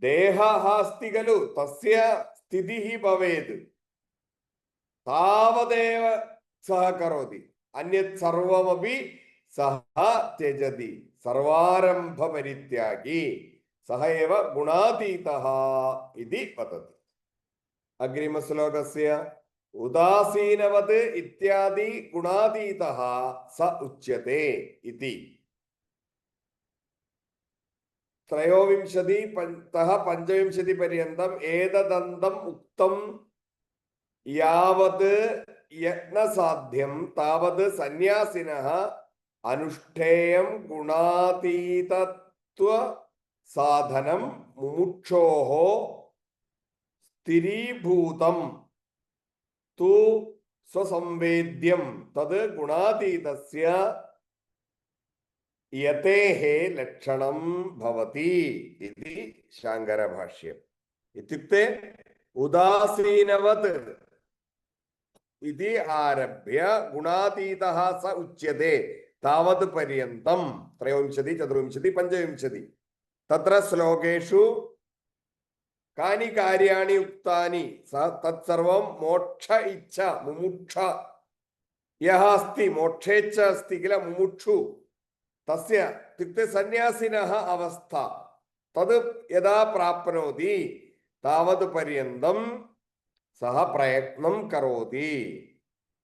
Speaker 1: देहः अस्ति खलु, तस्य स्थितिः भवेत् तावदेव सः करोति, अन्यत् सर्वमपि सः त्यजति। सर्वारम्भपरित्यागी सः एव गुणातीतः इति वदति। अग्रिमश्लोकस्य उदासीनवत् इत्यादि गुणातीतः स उच्यते इति। 23तः 25 पर्यन्तम् एतदन्तम् उक्तं यावत् यत्नसाध्यं तावत् सन्यासिनः अनुष्ठेयं गुणातीतत्व साधनं मुमुक्षोः स्थिरीभूतं तु स्वसंवेद्यं तद् गुणातीतस्य यतेः लक्षणं भवति इति शाङ्करभाष्यम्। इत्युक्ते उदासीनवत् इति आरभ्य गुणातीतः स उच्यते तावत् पर्यन्तं 23, 24, 25 तत्र श्लोकेषु कानि कार्याणि उक्तानि तत्सर्वं मोक्ष इच्छा मुमुक्ष यः अस्ति, मोक्षेच्छा अस्ति किल मुमुक्षु, तस्य इत्युक्ते सन्यासिनः अवस्था तद् यदा प्राप्नोति तावत् पर्यन्तं सः प्रयत्नं करोति,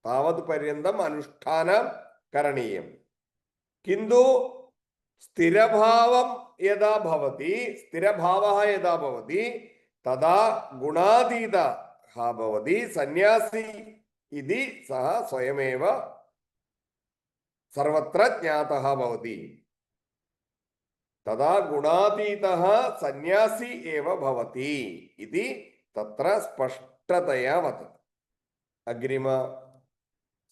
Speaker 1: तावत् पर्यन्तम् अनुष्ठानं करणीयं। किन्तु स्थिरभावं यदा भवति, स्थिरभावः यदा भवति तदा गुणातीतः भवति सन्यासी इति सः स्वयमेव सर्वत्र ज्ञातः भवति। तदा गुणातीतः सन्यासी एव भवति इति तत्र स्पष्टतया वदति। अग्रिम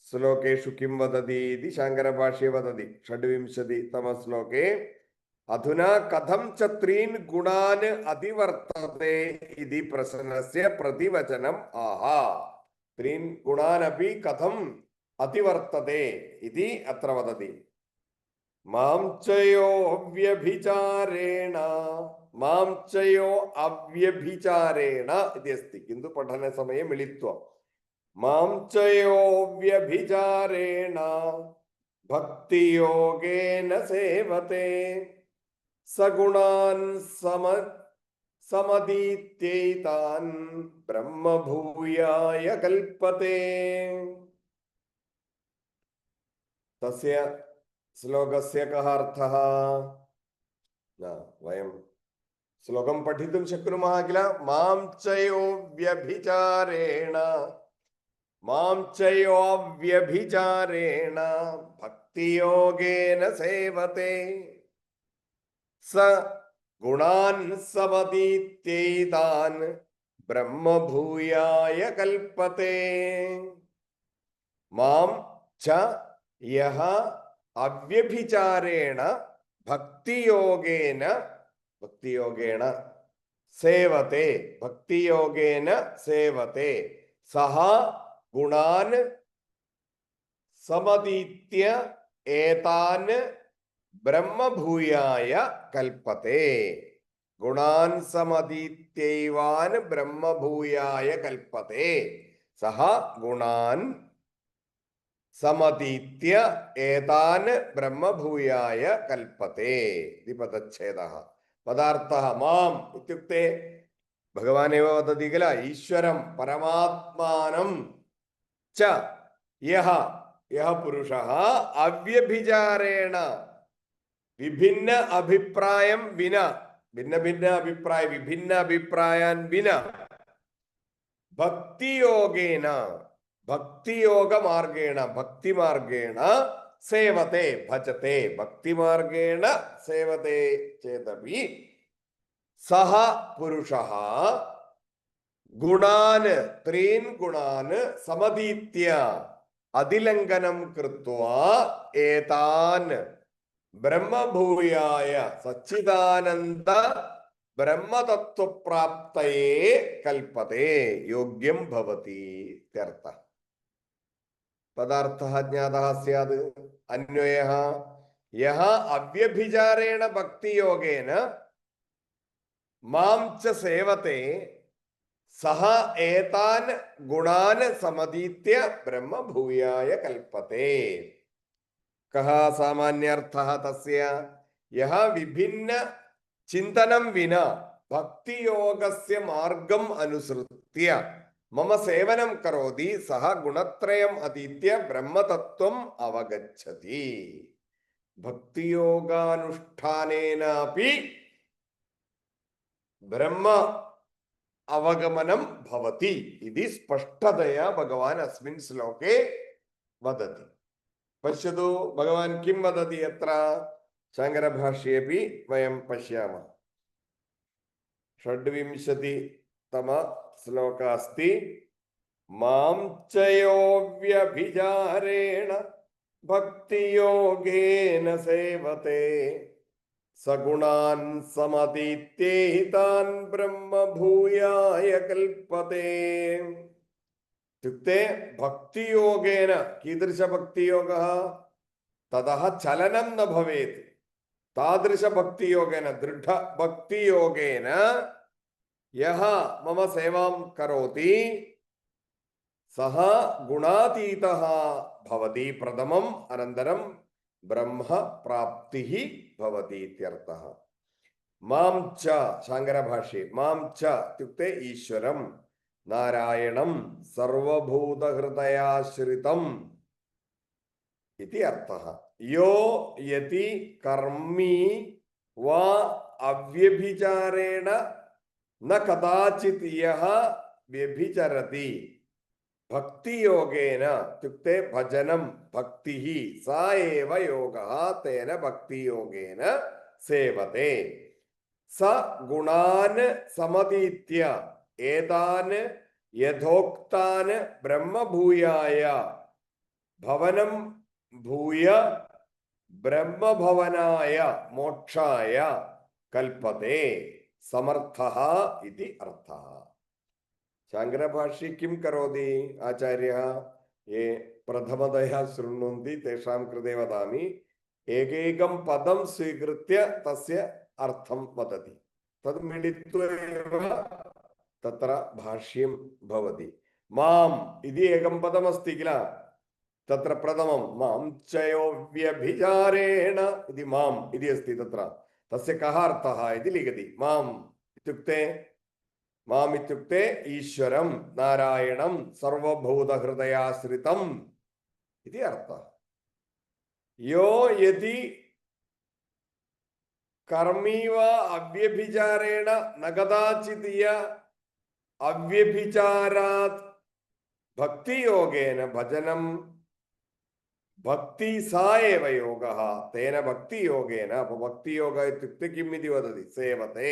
Speaker 1: श्लोकेषु किं वदति इति शाङ्करभाष्ये वदति। 26तम श्लोके अधुना कथं च त्रीन् गुणान् अतिवर्तते इति प्रश्नस्य प्रतिवचनम् आहा। त्रीन् गुणान् अपि कथम् अतिवर्तते इति अत्र वदति। मां चयो अव्यभिचारेण, मां चयो अव्यभिचारेण इति अस्ति, किन्तु पठनसमये मिलित्वा मां चयो व्यभिचारेण भक्तियोगेन सेवते सगुणान् समतीत्यैतान् ब्रह्मभूयाय कल्पते। तस्य श्लोकस्य कः अर्थः? न वयं श्लोकं पठितुं शक्नुमः किल? मां चयो व्यभिचारेण, मां चयो व्यभिचारेण भक्तियोगेन सेवते स गुणान् समतीत्यैतान् ब्रह्मभूयाय कल्पते मां च यः अव्यभिचारेण भक्तियोगेन सेवते भक्तियोगेन सेवते सः गुणान् समतीत्य एतान् ब्रह्मभूयाय कल्पते गुणान् समतीत्यैवान् ब्रह्मभूयाय कल्पते सः गुणान् समतीत्य एतान् ब्रह्मभूयाय कल्पते इति पदच्छेदः पदार्थः माम् इत्युक्ते भगवान् एव वदति किल ईश्वरं परमात्मानं च यः पुरुषः अव्यभिचारेण विभिन्न अभिप्रायं विना भिन्न अभिप्रायान् विना भक्तियोगेन भक्तिमार्गेण सेवते भजते भक्तिमार्गेण सेवते चेदपि सः पुरुषः त्रीन् गुणान् समतीत्य अधिलङ्घनं कृत्वा एतान् ब्रह्मभूयाय सच्चिदानन्द ब्रह्मतत्त्वप्राप्तये कल्पते योग्यं भवति इत्यर्थः पदार्थः ज्ञातः स्यात् अन्वयः यः अव्यभिचारेण भक्तियोगेन मां च सेवते सः एतान् गुणान् समतीत्य ब्रह्मभूयाय कल्पते कः सामान्यार्थः तस्य यः विभिन्न चिन्तनं विना भक्तियोगस्य मार्गम् अनुसृत्य मम सेवनं करोति सः गुणत्रयम् अतीत्य ब्रह्मतत्त्वम् अवगच्छति भक्तियोगानुष्ठानेनापि ब्रह्म अवगमनं भवति इति स्पष्टतया भगवान् अस्मिन् श्लोके वदति पश्यतु भगवान् किं वदति यत्र शाङ्करभाष्येऽपि वयं पश्यामः 26तम श्लोकः अस्ति मां च यो व्यभिचारेण भक्तियोगेन सेवते सगुणान् समतीत्यैतान् ब्रह्मभूयाय कल्पते इत्युक्ते भक्तियोगेन कीदृशभक्तियोगः ततः चलनं न भवेत् तादृशभक्तियोगेन दृढभक्तियोगेन यः मम सेवां करोति सः गुणातीतः भवति प्रथमम् अनन्तरं ब्रह्म प्राप्तिः भवति इत्यर्थः मां च शाङ्करभाष्ये मां च इत्युक्ते ईश्वरं नारायणं सर्वभूतहृदयाश्रितम् इति अर्थः यो यति कर्मी वा अव्यभिचारेण न कदाचित् यः व्यभिचरति भक्तियोगेन इत्युक्ते भजनं भक्तिः सा एव योगः तेन भक्तियोगेन सेवते स गुणान् समतीत्य एतान् यथोक्तान् ब्रह्मभूयाय भवनं भूय ब्रह्मभवनाय मोक्षाय कल्पते समर्थः इति अर्थः शाङ्करभाष्ये किं करोति आचार्यः ये प्रथमतया शृण्वन्ति तेषां कृते वदामि एकैकं पदं स्वीकृत्य तस्य अर्थं वदति तद् मिलित्वा एव तत्र भाष्यं भवति माम् इति एकं पदमस्ति किल तत्र प्रथमं मां च यो व्यभिचारेण इति माम् इति अस्ति तत्र तस्य कः अर्थः इति लिखति माम् इत्युक्ते ईश्वरं नारायणं सर्वभूतहृदयाश्रितम् इति अर्थः यो यदि कर्मी वा अव्यभिचारेण न कदाचित् अव्यभिचारात् भक्तियोगेन भजनं भक्ति सा एव योगः तेन भक्तियोगेन भक्तियोग इत्युक्ते किम् इति वदति सेवते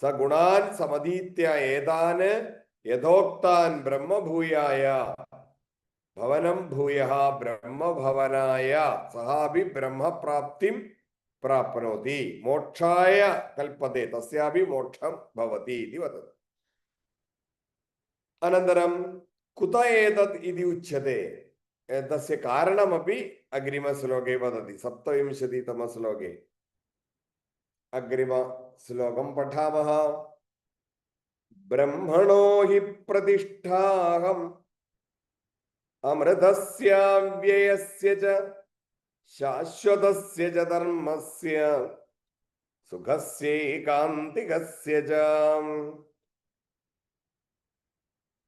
Speaker 1: स गुणान् समधीत्य एतान् यथोक्तान् ब्रह्मभूयाय भवनं भूयः ब्रह्मभवनाय सः अपि ब्रह्मप्राप्तिं प्राप्नोति मोक्षाय कल्पते तस्यापि मोक्षं भवति इति वदति। अनन्तरं कुत एतत् इति उच्यते तस्य कारणमपि अग्रिमश्लोके वदति 27तम श्लोके। अग्रिमश्लोकं पठामः। ब्रह्मणो हि प्रतिष्ठाहम् अमृतस्य व्ययस्य च शाश्वतस्य च धर्मस्य सुखस्यैकान्तिकस्य च।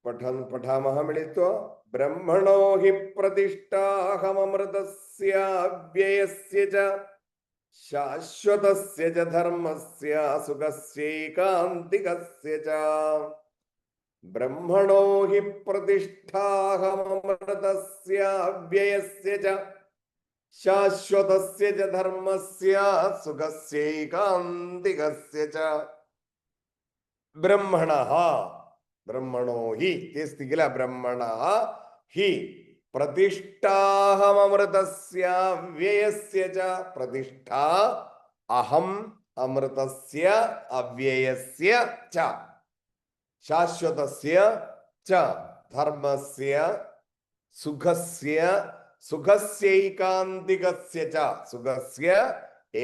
Speaker 1: पठामः मिलित्वा। ब्रह्मणो हि प्रतिष्ठाहममृतस्य व्ययस्य च शाश्वतस्य च धर्मस्य सुखस्यैकान्तिकस्य च। ब्रह्मणो हि प्रतिष्ठाहममृतस्य व्ययस्य च शाश्वतस्य च धर्मस्य सुखस्यैकान्तिकस्य च। ब्रह्मणः ब्रह्मणो हि अस्ति किल ब्रह्मणः हि प्रतिष्ठाहममृतस्य व्ययस्य च प्रतिष्ठा अहम् अमृतस्य अव्ययस्य च शाश्वतस्य च धर्मस्य सुखस्य सुखस्यैकान्तिकस्य च सुखस्य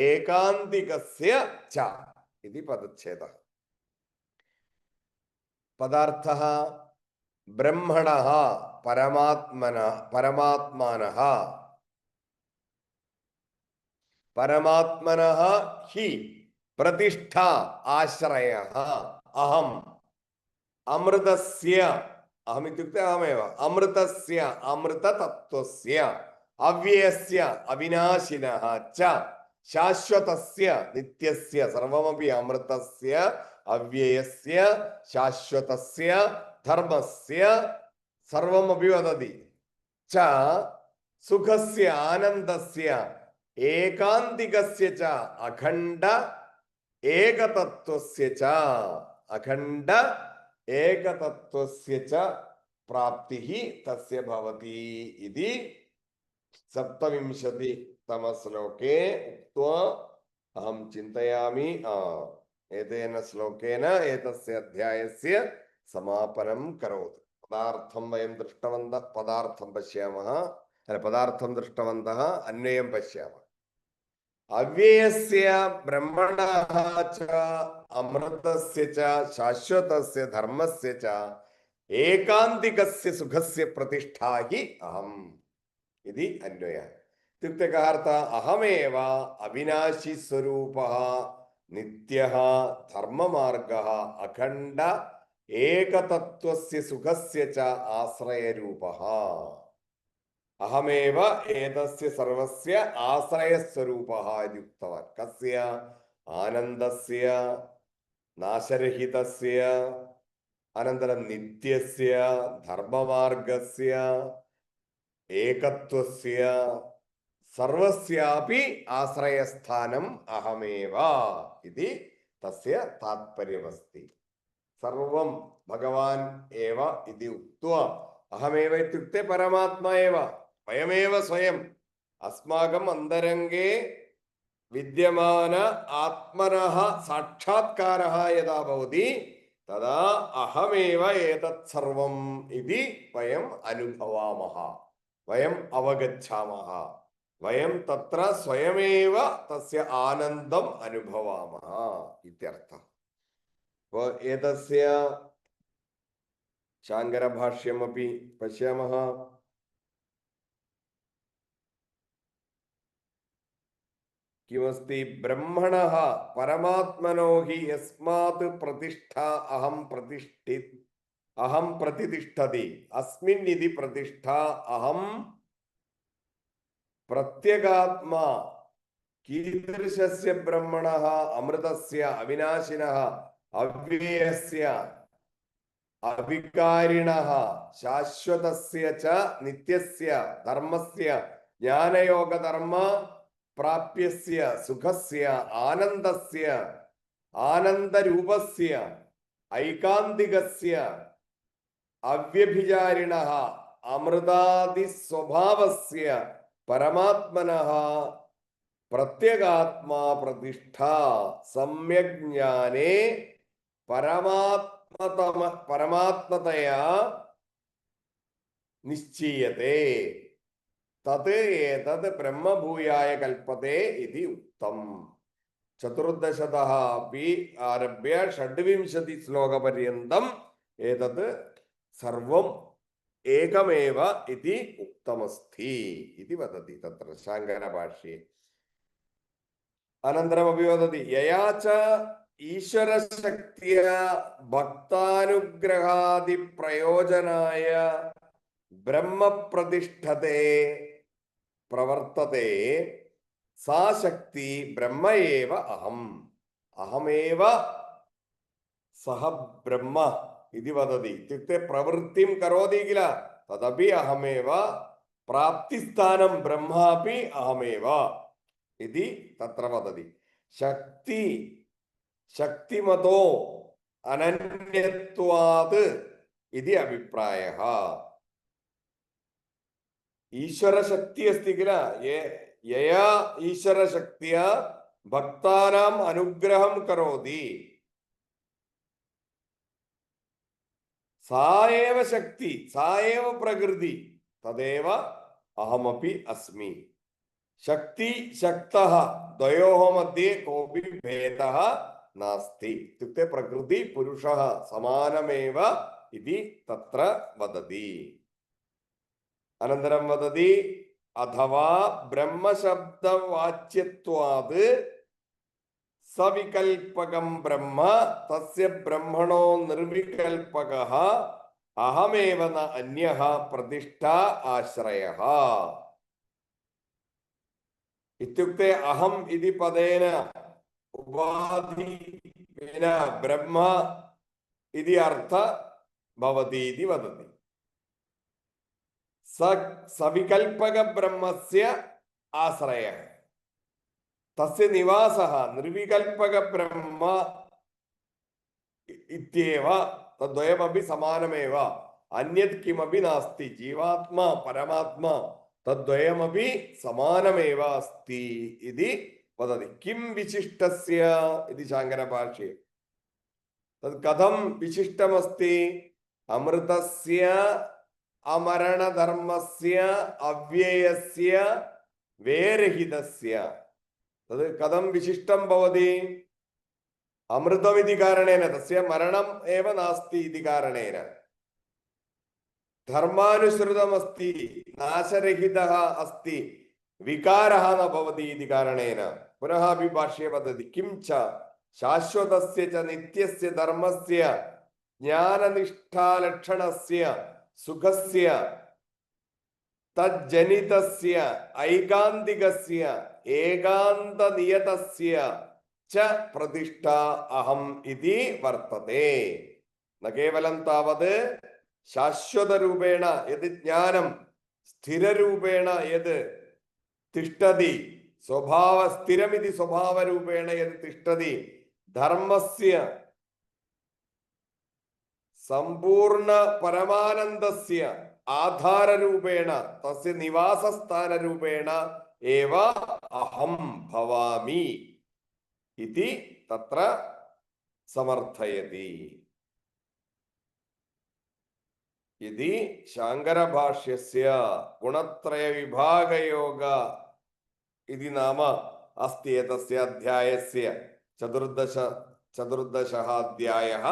Speaker 1: एकान्तिकस्य च इति पदच्छेदः। पदार्थः ब्रह्मणः परमात्मनः हि प्रतिष्ठा आश्रयः अहम् अमृतस्य अहम् इत्युक्ते अहमेव अमृतस्य अमृततत्त्वस्य अव्ययस्य अविनाशिनः च शाश्वतस्य नित्यस्य सर्वमपि अमृतस्य अव्ययस्य शाश्वतस्य धर्मस्य सर्वमपि वदति च सुखस्य आनन्दस्य एकान्तिकस्य च अखण्ड एकतत्त्वस्य च अखण्ड एकतत्त्वस्य च प्राप्तिः तस्य भवति इति 27तम श्लोके उक्त्वा अहं चिन्तयामि एतेन श्लोकेन एतस्य अध्यायस्य समापनं करोतु। पदार्थं वयं दृष्टवन्तः पदार्थं पश्यामः पदार्थं दृष्टवन्तः अन्वयं पश्यामः। अव्ययस्य ब्रह्मणः च अमृतस्य च शाश्वतस्य धर्मस्य च एकान्तिकस्य सुखस्य प्रतिष्ठा हि अहम् इति अन्वयः। इत्युक्ते कः अर्थः अहमेव अविनाशी स्वरूपः नित्यः धर्ममार्गः अखण्ड एकतत्त्वस्य सुखस्य च आश्रयरूपः अहमेव एतस्य सर्वस्य आश्रयस्वरूपः इति उक्तवान्। कस्य आनन्दस्य नाशरहितस्य अनन्तरं नित्यस्य धर्ममार्गस्य एकत्वस्य सर्वस्यापि आश्रयस्थानम् अहमेव इति तस्य तात्पर्यमस्ति। सर्वं भगवान् एव इति उक्त्वा अहमेव इत्युक्ते परमात्मा एव वयमेव स्वयम् अस्माकम् अन्तरङ्गे विद्यमान आत्मनः साक्षात्कारः यदा भवति तदा अहमेव एतत् सर्वम् इति वयम् अनुभवामः वयम् अवगच्छामः वयं तत्र स्वयमेव तस्य आनन्दम् अनुभवामः इत्यर्थः। एतस्य शाङ्करभाष्यमपि पश्यामः। किमस्ति ब्रह्मणः परमात्मनो हि यस्मात् प्रतिष्ठा अहं प्रतिष्ठति अस्मिन् इति प्रतिष्ठा अहं प्रत्यगात्मा कीदृशस्य ब्रह्मणः अमृतस्य अविनाशिनः अव्ययस्य अविकारिणः शाश्वतस्य च नित्यस्य धर्मस्य ज्ञानयोग धर्म प्राप्यस्य सुखस्य आनन्दस्य ആനന്ദരൂപസ്യ ഐകാന്തികസ്യ അവ്യഭിചാരിണഃ അമൃതാദിസ്വഭാവസ്യ പരമാത്മനഃ പ്രത്യഗാത്മാ പ്രതിഷ്ഠ സമ്യക് ജ്ഞാനേ പരമാത്മതയാ നിശ്ചീയത്തെ തത് ഏതത് ബ്രഹ്മഭൂയായ കൽപ്പത്തെ ഇതി ഉക്തം. ചതുർദശതഃ അപി ആരഭ്യ ഷഡ്വിംശതി ശ്ലോകപര്യന്തം ഏതത് സർവം ഏകമേവ ഇതി ഉക്തമസ്തി ഇതി വദതി തത്ര ശങ്കരഭാഷ്യെ. അനന്തരമപി വദതി യയാച ഈശ്വരശക്തിയ ഭക്താനുഗ്രഹാദി പ്രയോജനായ ബ്രഹ്മപ്രതിഷ്ഠത്തെ പ്രവർത്തത്തെ സാ ശക്തി ബ്രഹ്മയേവ അഹം അഹമേവ സഹ ബ്രഹ്മ ഇതി വദതി. ഇത്യുക്തെ പ്രവൃത്തിം കരോതി കില തദപി അഹമേവ പ്രാപ്തിസ്ഥാനം ബ്രഹ്മാപി അഹമേവ ഇതി തത്ര വദതി. ശക്തി ശക്തിമതോ അനന്യത്വാത് ഇതി അഭിപ്രായഃ. ഈശ്വരശക്തി അസ്തി കില യയാ ഈശ്വരശക്തിയ ഭക്താനാം അനുഗ്രഹം കരോതി സാ ഏവ ശക്തി സാ ഏവ പ്രകൃതി തദേവ അഹമപി അസ്മി. ശക്തി ശക്തഃ ദ്വയോഃ മധ്യേ കോപി ഭേദഃ നാസ്തി. ഇത്യുക്തെ പ്രകൃതി പുരുഷഃ സമാനമേവ ഇതി തത്ര വദതി. അനന്തരം വദതി അഥവാ ബ്രഹ്മശബ്ദവാച്യത്വാത് സവികൽപകം ബ്രഹ്മ തസ്യ ബ്രഹ്മണോ നിർവികൽപകഃ അഹമേവ ന അന്യഃ പ്രതിഷ്ഠാ ആശ്രയഃ. ഇത്യുക്തെ അഹം ഇതി പദേന ഉപാധിന ബ്രഹ്മ ഇതി അർത്ഥ ഭവതി ഇതി വദതി. സവികൽപക ബ്രഹ്മസ്യ ആശ്രയഃ തസ്യ നിവാസഃ നിർവികൽപക ബ്രഹ്മ ഇത്യേവ തദ്വയമപി സമാനമേവ അന്യത് കിമപി നാസ്തി. ജീവാത്മാ പരമാത്മാ തദ്വയമപി സമാനമേവ അസ്തി ഇതി വദതി. കിം വിശിഷ്ടസ്യ ഇതി ശങ്കരഭാഷ്യെ. തത് കഥം വിശിഷ്ടമസ്തി? അമൃതസ്യ അമരണധർമ്മസ്യ അവ്യയസ്യ വേരഹിതസ്യ. തത് കഥം വിശിഷ്ടം ഭവതി? അമൃതമിതി കാരണേന തസ്യ മരണം ഏവ നാസ്തി ഇതി കാരണേന. ധർമാനുസൃതമസ്തി നാശരഹിതഃ അസ്തി വികാരഃ ന ഭവതി ഇതി കാരണേന. പുനഃ ഭാഷ്യെ വദതി കിം ച ശാശ്വതസ്യ ച നിത്യസ്യ ധർമ്മസ്യ ജ്ഞാനനിഷ്ഠാലക്ഷണസ്യ സുഖസ്യ തജ്ജനിതസ്യ ഐകാന്തികസ്യ ഏകാന്തനിയതസ്യ ച പ്രതിഷ്ഠ അഹം ഇതി വർത്തതേ. ന കേവലം താവത് ശാശ്വതരൂപേണ യത് ജ്ഞാനം സ്ഥിരരൂപേണ യത് തിഷ്ഠതി സ്വഭാവ സ്ഥിരമിതി സ്വഭാവരൂപേണ യത് തിഷ്ഠതി ധർമ്മസ്യ സമ്പൂർണ്ണ പരമാനന്ദസ്യ ആധാരരൂപേണ തസ്യ നിവാസസ്ഥാനരൂപേണ ഏവ അഹം ഭവാമി ഇതി തത്ര സമർത്ഥയതി. ഇതി ശങ്കരഭാഷ്യസ്യ ഗുണത്രയ വിഭാഗയോഗ ഇതി നാമ അസ്തി ഏതസ്യ അധ്യായസ്യ ചതുർദശഃ അധ്യായഃ.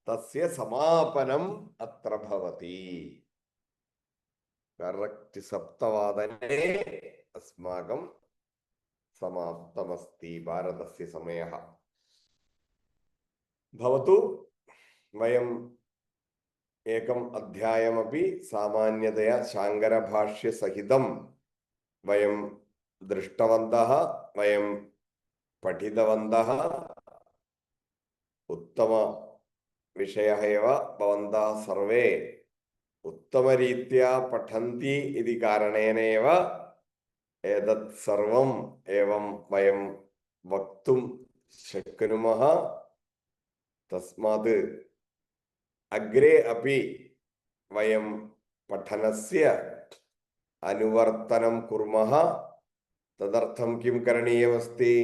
Speaker 1: തസ്യ സമാപനം അത്ര ഭവതി. കറക്റ്റ് 7:15 അസ്മാകം സമാപ്തമസ്തി. ഭാരതസ്യ സമയഃ ഭവതു. വയം ഏകം അധ്യായമപി സാമാന്യതയാ ശങ്കരഭാഷ്യസഹിതം വയം ദൃഷ്ടവന്തഃ, വയം പഠിതവന്തഃ. ഉത്തമ വിഷയः एव भवन्तः सर्वे उत्तमरीत्या पठन्ति इति कारणेन एव एतत् सर्वम् एवं वयं वक्तुं शक्नुमः। तस्मात् अग्रे अपि वयं पठनस्य अनुवर्तनं कुर्मः। तदर्थं किं करणीयमस्ति?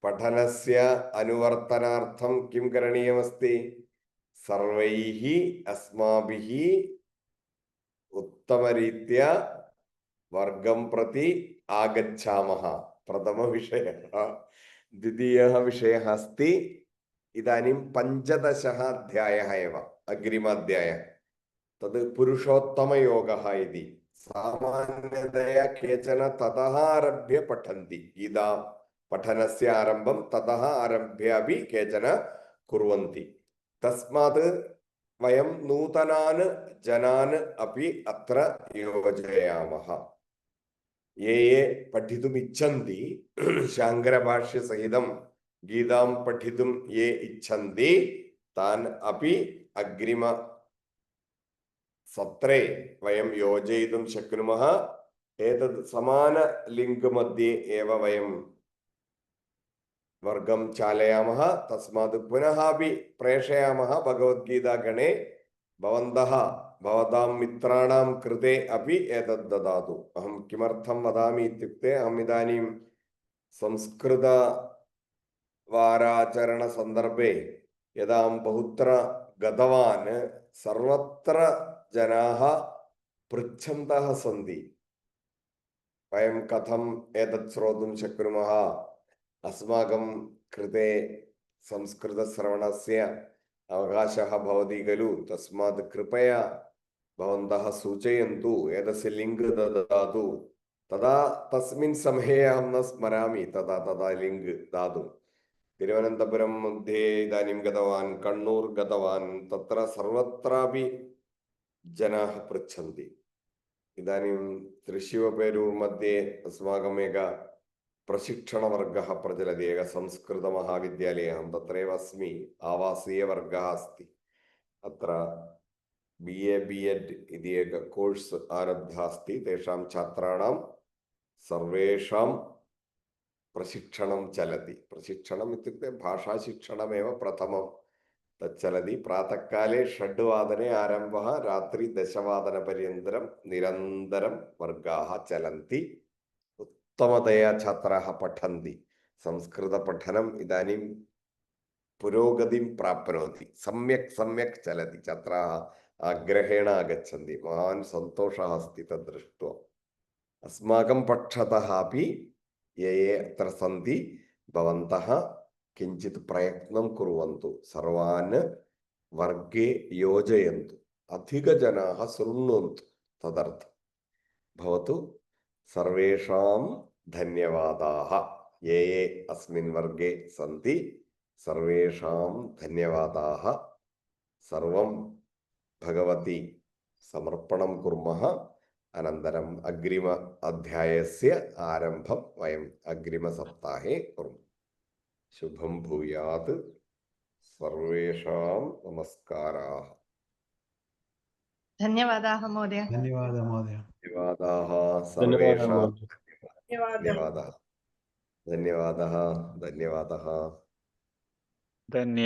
Speaker 1: पठनस्य अनुवर्तनार्थं किं करणीयमस्ति? सर्वैः अस्माभिः उत्तमरीत्या वर्गं प्रति आगच्छामः। प्रथमविषयः। द्वितीयः विषयः अस्ति इदानीं 15 अध्यायः एव अग्रिमाध्यायः। तद् पुरुषोत्तमयोगः इति। सामान्यतया केचन ततः आरभ्य पठन्ति। गीता पठनस्य आरम्भं ततः आरभ्य अपि केचन कुर्वन्ति। तस्मात् वयं नूतनान् जनान् अपि अत्र योजयामः। ये पठितुम् इच्छन्ति, शाङ्करभाष्यसहितं गीतां पठितुं ये इच्छन्ति, तान् अपि अग्रिम सत्रे वयं योजयितुं शक्नुमः। एतत् समान लिङ्क् मध्ये एव वयं वर्गं चालयामः। तस्मात् पुनः अपि प्रेषयामः भगवद्गीतागणे। भवन्तः भवतां मित्राणां कृते अपि एतत् ददातु। अहं किमर्थं वदामि इत्युक्ते, अहम् इदानीं संस्कृतवाराचरणसन्दर्भे यदा अहं बहुत्र गतवान्, सर्वत्र जनाः पृच्छन्तः सन्ति, वयं कथम् एतत् श्रोतुं शक्नुमः? अस्माकं कृते संस्कृतश्रवणस्य अवकाशः भवति खलु? तस्मात् कृपया भवन्तः सूचयन्तु, एतस्य लिङ्क् ददातु। तदा तस्मिन् समये अहं न स्मरामि तदा लिङ्क् दातुं। तिरुवनन्तपुरं मध्ये इदानीं गतवान्, कण्णूर् गतवान्, तत्र सर्वत्रापि जनाः पृच्छन्ति। इदानीं त्रिशिवपेरूर् मध्ये अस्माकम् एकः प्रशिक्षणवर्गः प्रचलति। एकः संस्कृतमहाविद्यालयः, अहं तत्रैव अस्मि। आवासीयवर्गः अस्ति। अत्र BA BEd इति एकः कोर्स् आरब्धः अस्ति। तेषां छात्राणां सर्वेषां प्रशिक्षणं चलति। प्रशिक्षणम् इत्युक्ते भाषाशिक्षणमेव प्रथमं तच्चलति। प्रातःकाले 6 वादने आरम्भः, रात्रि 10 वादनपर्यन्तं निरन्तरं वर्गाः चलन्ति। उत्तमतया छात्राः पठन्ति। संस्कृतपठनम् इदानीं पुरोगतिं प्राप्नोति। सम्यक् चलति। छात्राः आग्रहेण आगच्छन्ति। महान् सन्तोषः अस्ति तद् दृष्ट्वा। अस्माकं पक्षतः अपि ये अत्र सन्ति, भवन्तः किञ्चित् प्रयत्नं कुर्वन्तु। सर्वान् वर्गे योजयन्तु। अधिकजनाः शृण्वन्तु। तदर्थं भवतु। सर्वेषां धन्यवादाः। ये अस्मिन् वर्गे सन्ति सर्वेषां धन्यवादाः। सर्वं भगवती समर्पणं कुर्मः। अनन्तरम् अग्रिम अध्यायस्य आरम्भं वयम् अग्रिमसप्ताहे कुर्मः। शुभं भूयात्। सर्वेषां नमस्काराः।
Speaker 2: धन्यवादाः महोदय।
Speaker 3: धन्यवादः महोदय।
Speaker 1: धन्यवादाः सर्वेषां।
Speaker 4: धन्यवादः।
Speaker 1: धन्यवादः।